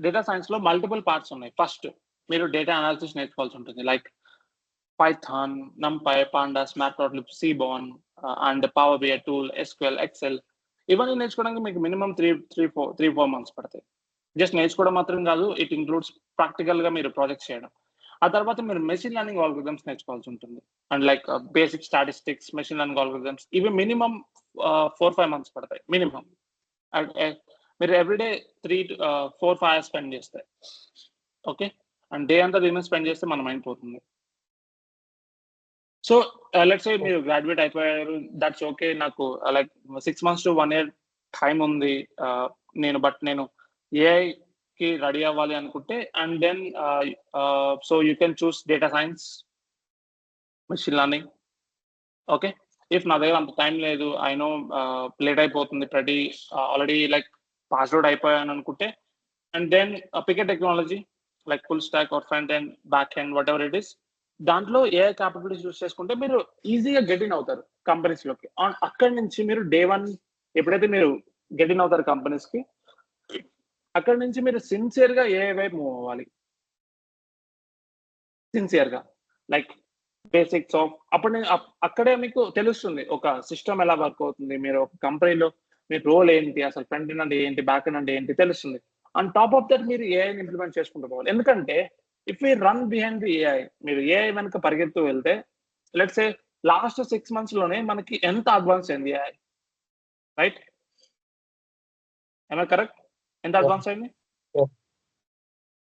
data science లో మల్టిపుల్ పార్ట్స్ ఉన్నాయి. ఫస్ట్ మీరు డేటా అనాలిసిస్ నేర్చుకోవాల్సి ఉంటుంది, like Python, NumPy, Pandas, Matplotlib, Seaborn, and power BI tool, SQL, Excel. ఇవన్నీ నేర్చుకోవడానికి మీకు minimum 3-4 months పడతాయి. జస్ట్ నేర్చుకోవడం మాత్రం కాదు, ఇట్ ఇంక్లూడ్స్ ప్రాక్టికల్ గా మీరు ప్రాజెక్ట్స్ చేయడం. ఆ తర్వాత మీరు మెషిన్ లెర్నింగ్ ఆల్గోరిథమ్స్ నేర్చుకోవాల్సి ఉంటుంది, and like basic statistics, machine learning algorithms. ఇవి మినిమం 4-5 months పడతాయి మినిమం. మీరు ఎవ్రీడే 3-4-5 hours స్పెండ్ చేస్తే, ఓకే, అండ్ డే అంతా దీని స్పెండ్ చేస్తే మన మైండ్ పోతుంది. సో లెట్స్ సే మీరు గ్రాడ్యుయేట్ అయిపోయారు, దట్స్ ఓకే. నాకు like 6 months to 1 year time ఉంది, నేను ఏఐ కి రెడీ అవ్వాలి అనుకుంటే, and then so you can choose data science, machine learning. Okay, if నా దగ్గర అంత టైం లేదు, ఐ నో లేట్ అయిపోతుంది, ఆల్రెడీ లైక్ పాస్ అవుట్ అయిపోయాను అనుకుంటే, and then pick a technology like full stack or front end, back end, whatever it is. దాంట్లో AI capabilities use చేసుకుంటే మీరు ఈజీగా గెట్ ఇన్ అవుతారు కంపెనీస్ లోకి. అక్కడి నుంచి మీరు డే 1 ఎప్పుడైతే మీరు గెట్ ఇన్ అవుతారు కంపెనీస్ కి, అక్కడి నుంచి మీరు సిన్సియర్ గా ఏఐ వైపు మూవ్ అవ్వాలి. సిన్సియర్ గా లైక్ బేసిక్స్ ఆఫ్, అక్కడే మీకు తెలుస్తుంది ఒక సిస్టమ్ ఎలా వర్క్ అవుతుంది, మీరు ఒక కంపెనీలో మీ రోల్ ఏంటి, అసలు ఫ్రంట్ ఎండ్ అంటే ఏంటి, బ్యాక్ ఎండ్ అంటే ఏంటి తెలుస్తుంది. ఆన్ టాప్ ఆఫ్ దట్ మీరు ఏఐని ఇంప్లిమెంట్ చేసుకుంటూ పోవాలి. ఎందుకంటే if you run behind the AI, మీరు ఏఐ వెనక పరిగెత్తు వెళ్తే, లెట్స్ సే లాస్ట్ 6 months లోనే మనకి ఎంత అడ్వాన్స్ అయింది ఏఐ, రైట్? ఏమన్నా కరెక్ట్? ఎంత అడ్వాన్స్ అయింది? Yeah.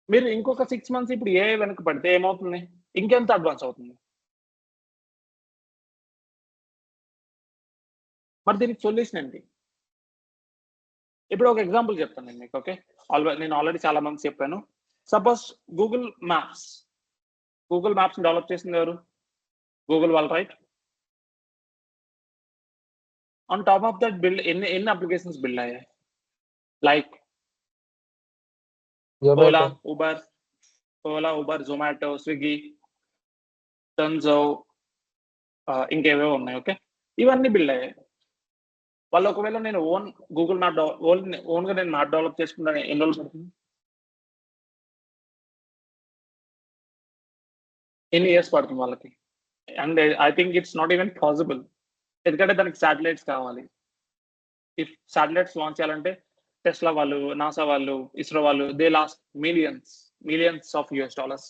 మీరు ఇంకొక 6 months ఇప్పుడు ఏఐ వెనక పడితే ఏమవుతుంది? ఇంకెంత అడ్వాన్స్ అవుతుంది? మరి దీనికి సొల్యూషన్ ఏంటి? ఇప్పుడు ఒక ఎగ్జాంపుల్ చెప్తాను నేను మీకు. ఓకే, నేను ఆల్రెడీ చాలా మంది చెప్పాను. సపోజ్ గూగుల్ మ్యాప్స్ డెవలప్ చేసింది ఎవరు? గూగుల్ వాళ్ళు, right? On top of that build ఎన్ని అప్లికేషన్స్ బిల్డ్ అయ్యాయి, లైక్ ఓలా, ఉబర్, జొమాటో, స్విగ్గీ, టన్జో, ఇంకేవో ఉన్నాయి. ఓకే, ఇవన్నీ బిల్డ్ అయ్యాయి. వాళ్ళు ఒకవేళ నేను గూగుల్ మ్యాప్ ఓన్ గా నేను మ్యాప్ డెవలప్ చేసుకుంటాను, ఎన్ని రోజులు పడుతుంది? ఎన్ని ఇయర్స్ పడుతుంది వాళ్ళకి? And I think it's not even possible, ఎందుకంటే దానికి శాటిలైట్స్ కావాలి. ఇఫ్ శాటిలైట్స్ లాంచ్ చేయాలంటే టెస్లా వాళ్ళు, నాసా వాళ్ళు, ఇస్రో వాళ్ళు, దే లాస్ట్ మిలియన్స్ ఆఫ్ $.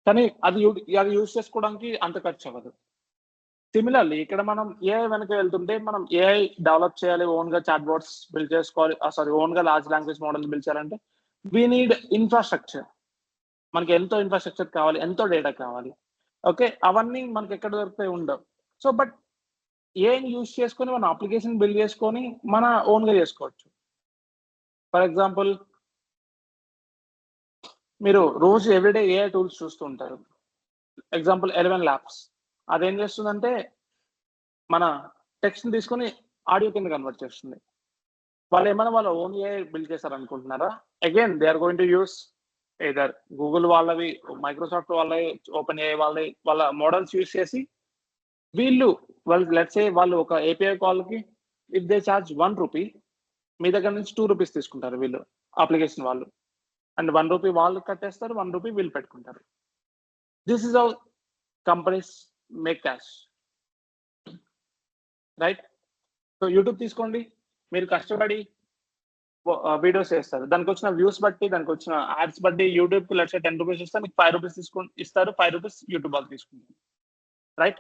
కానీ అది యూజ్ చేసుకోవడానికి అంత ఖర్చు అవ్వదు. సిమిలర్లీ ఇక్కడ మనం ఏఐ వెనక వెళ్తుంటే, మనం ఏఐ డెవలప్ చేయాలి, ఓన్ గా చాట్ బాట్స్ బిల్డ్ చేసుకోవాలి, ఓన్ గా లార్జ్ లాంగ్వేజ్ మోడల్ బిల్డ్ చేయాలంటే వీ నీడ్ ఇన్ఫ్రాస్ట్రక్చర్. మనకి ఎంతో ఇన్ఫ్రాస్ట్రక్చర్ కావాలి, ఎంతో డేటా కావాలి. ఓకే, అవన్నీ మనకి ఎక్కడ దొరుకుతాయి, ఉండవు. సో బట్ ఏం యూజ్ చేసుకొని మన అప్లికేషన్ బిల్డ్ చేసుకొని మన ఓన్గా చేసుకోవచ్చు. ఫర్ ఎగ్జాంపుల్, మీరు రోజు ఎవ్రీడే ఏఐ టూల్స్ చూస్తూ ఉంటారు. ఎగ్జాంపుల్ 11 ల్యాబ్స్, అదేం చేస్తుందంటే మన టెక్స్ట్ని తీసుకొని ఆడియో కింద కన్వర్ట్ చేస్తుంది. వాళ్ళు ఏమైనా వాళ్ళ ఓన్ ఏఐ బిల్డ్ చేశారనుకుంటున్నారా? Again they are going to use either Google వాళ్ళవి, మైక్రోసాఫ్ట్ వాళ్ళవి, ఓపెన్ ఏఐ వాళ్ళవి, వాళ్ళ మోడల్స్ యూస్ చేసి వాళ్ళు లెట్స్ సే వాళ్ళు ఒక ఏపీఐ కాల్కి ఇఫ్ దే చార్జ్ 1 రూపీ, మీ దగ్గర నుంచి 2 రూపీస్ తీసుకుంటారు వీళ్ళు అప్లికేషన్ వాళ్ళు. అండ్ 1 రూపీ వాళ్ళు కట్టేస్తారు, 1 రూపీ వీళ్ళు పెట్టుకుంటారు. This is how companies make cash, right? So YouTube తీసుకోండి, మీరు కష్టపడి వీడియోస్ చేస్తారు, దానికి వచ్చిన వ్యూస్ బట్టి, దానికి వచ్చిన యాడ్స్ బట్టి యూట్యూబ్కి లెట్స్ సే 10 రూపీస్ ఇస్తే మీకు 5 రూపీస్ ఇస్తారు, 5 రూపీస్ యూట్యూబ్ వాళ్ళు తీసుకుంటారు, right?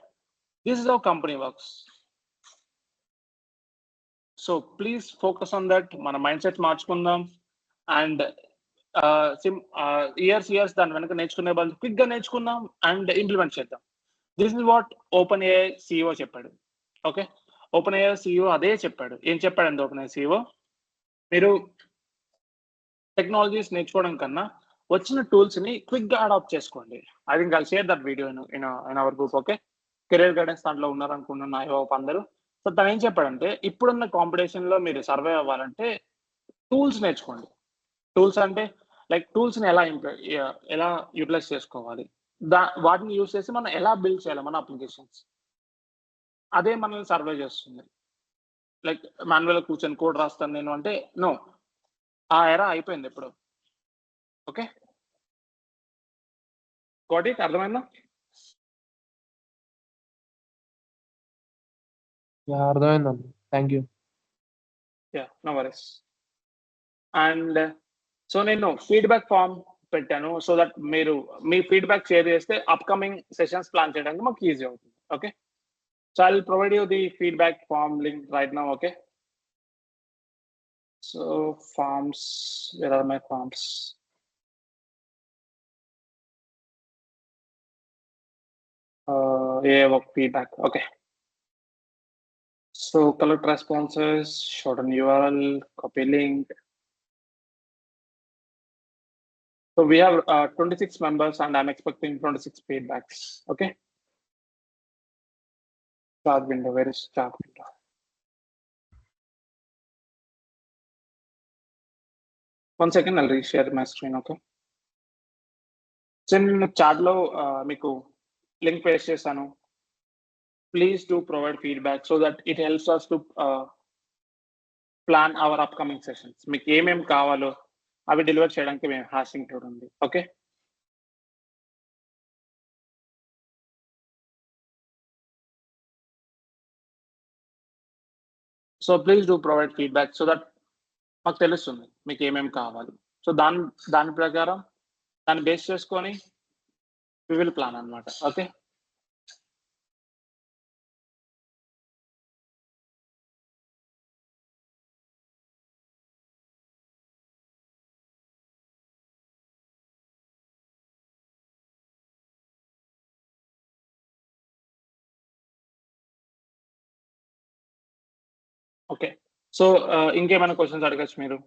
This is how company works. So please focus on that. మన మైండ్ సెట్ మార్చుకుందాం. అండ్ ఇయర్స్ దాని వెనక నేర్చుకునే వాళ్ళు క్విక్గా నేర్చుకుందాం అండ్ ఇంప్లిమెంట్ చేద్దాం. This is what open AI CEO చెప్పాడు. ఓకే, ఓపెన్ ఏఐ సిఇఓ అదే చెప్పాడు. ఏం చెప్పాడండి ఓపెన్ ఏఐ సిఇఓ? మీరు టెక్నాలజీస్ నేర్చుకోవడం కన్నా వచ్చిన టూల్స్ని క్విక్గా అడాప్ట్ చేసుకోండి. I think I'll share that video in our group. Okay, career guidance దాంట్లో ఉన్నారనుకున్నాను ఐ హోప్ అందరూ. సో తను ఏం చెప్పాడంటే, ఇప్పుడున్న కాంపిటీషన్లో మీరు సర్వే అవ్వాలంటే టూల్స్ నేర్చుకోండి. టూల్స్ అంటే లైక్ టూల్స్ని ఎలా యూటిలైజ్ చేసుకోవాలి, వాటిని యూజ్ చేసి మనం ఎలా బిల్డ్ చేయాలి మన అప్లికేషన్స్, అదే మనల్ని సర్వే చేస్తుంది. లైక్ మాన్యువల్గా కూర్చొని కోడ్ రాస్తాను నేను అంటే నో, ఆ ఎరా అయిపోయింది ఇప్పుడు. Okay, got it? అర్థమైందా? అర్థమైందండి, thank you. Yeah, no worries. And so నేను ఫీడ్బ్యాక్ ఫామ్ పెట్టాను, సో దట్ మీరు మీ ఫీడ్బ్యాక్ షేర్ చేస్తే అప్కమింగ్ సెషన్స్ ప్లాన్ చేయడానికి మాకు ఈజీ అవుతుంది. Okay, so I will provide you the feedback form link right now. Okay, so forms, where are my forms? work feedback. Okay, so collect responses, shorten URL, copy link. So we have 26 members and I'm expecting 26 feedbacks. Okay, start window, where is start window? One second, I'll reshare my screen. Okay, so in chat lo మీకు link paste చేశాను. Please do provide feedback so that it helps us to plan our upcoming sessions. మీకు ఏమేమి కావాలో అవి deliver చేయడానికి మేము hashing cloud ఉంది. Okay, so please do provide feedback so that మాకు తెలుస్తుంది మీకు ఏమేమి కావాలి. సో దాని ప్రకారం దాన్ని బేస్ చేసుకొని వి విల్ ప్లాన్ అనమాట. Okay, okay. సో ఇంకేమైనా క్వశ్చన్స్ అడగచ్చు మీరు.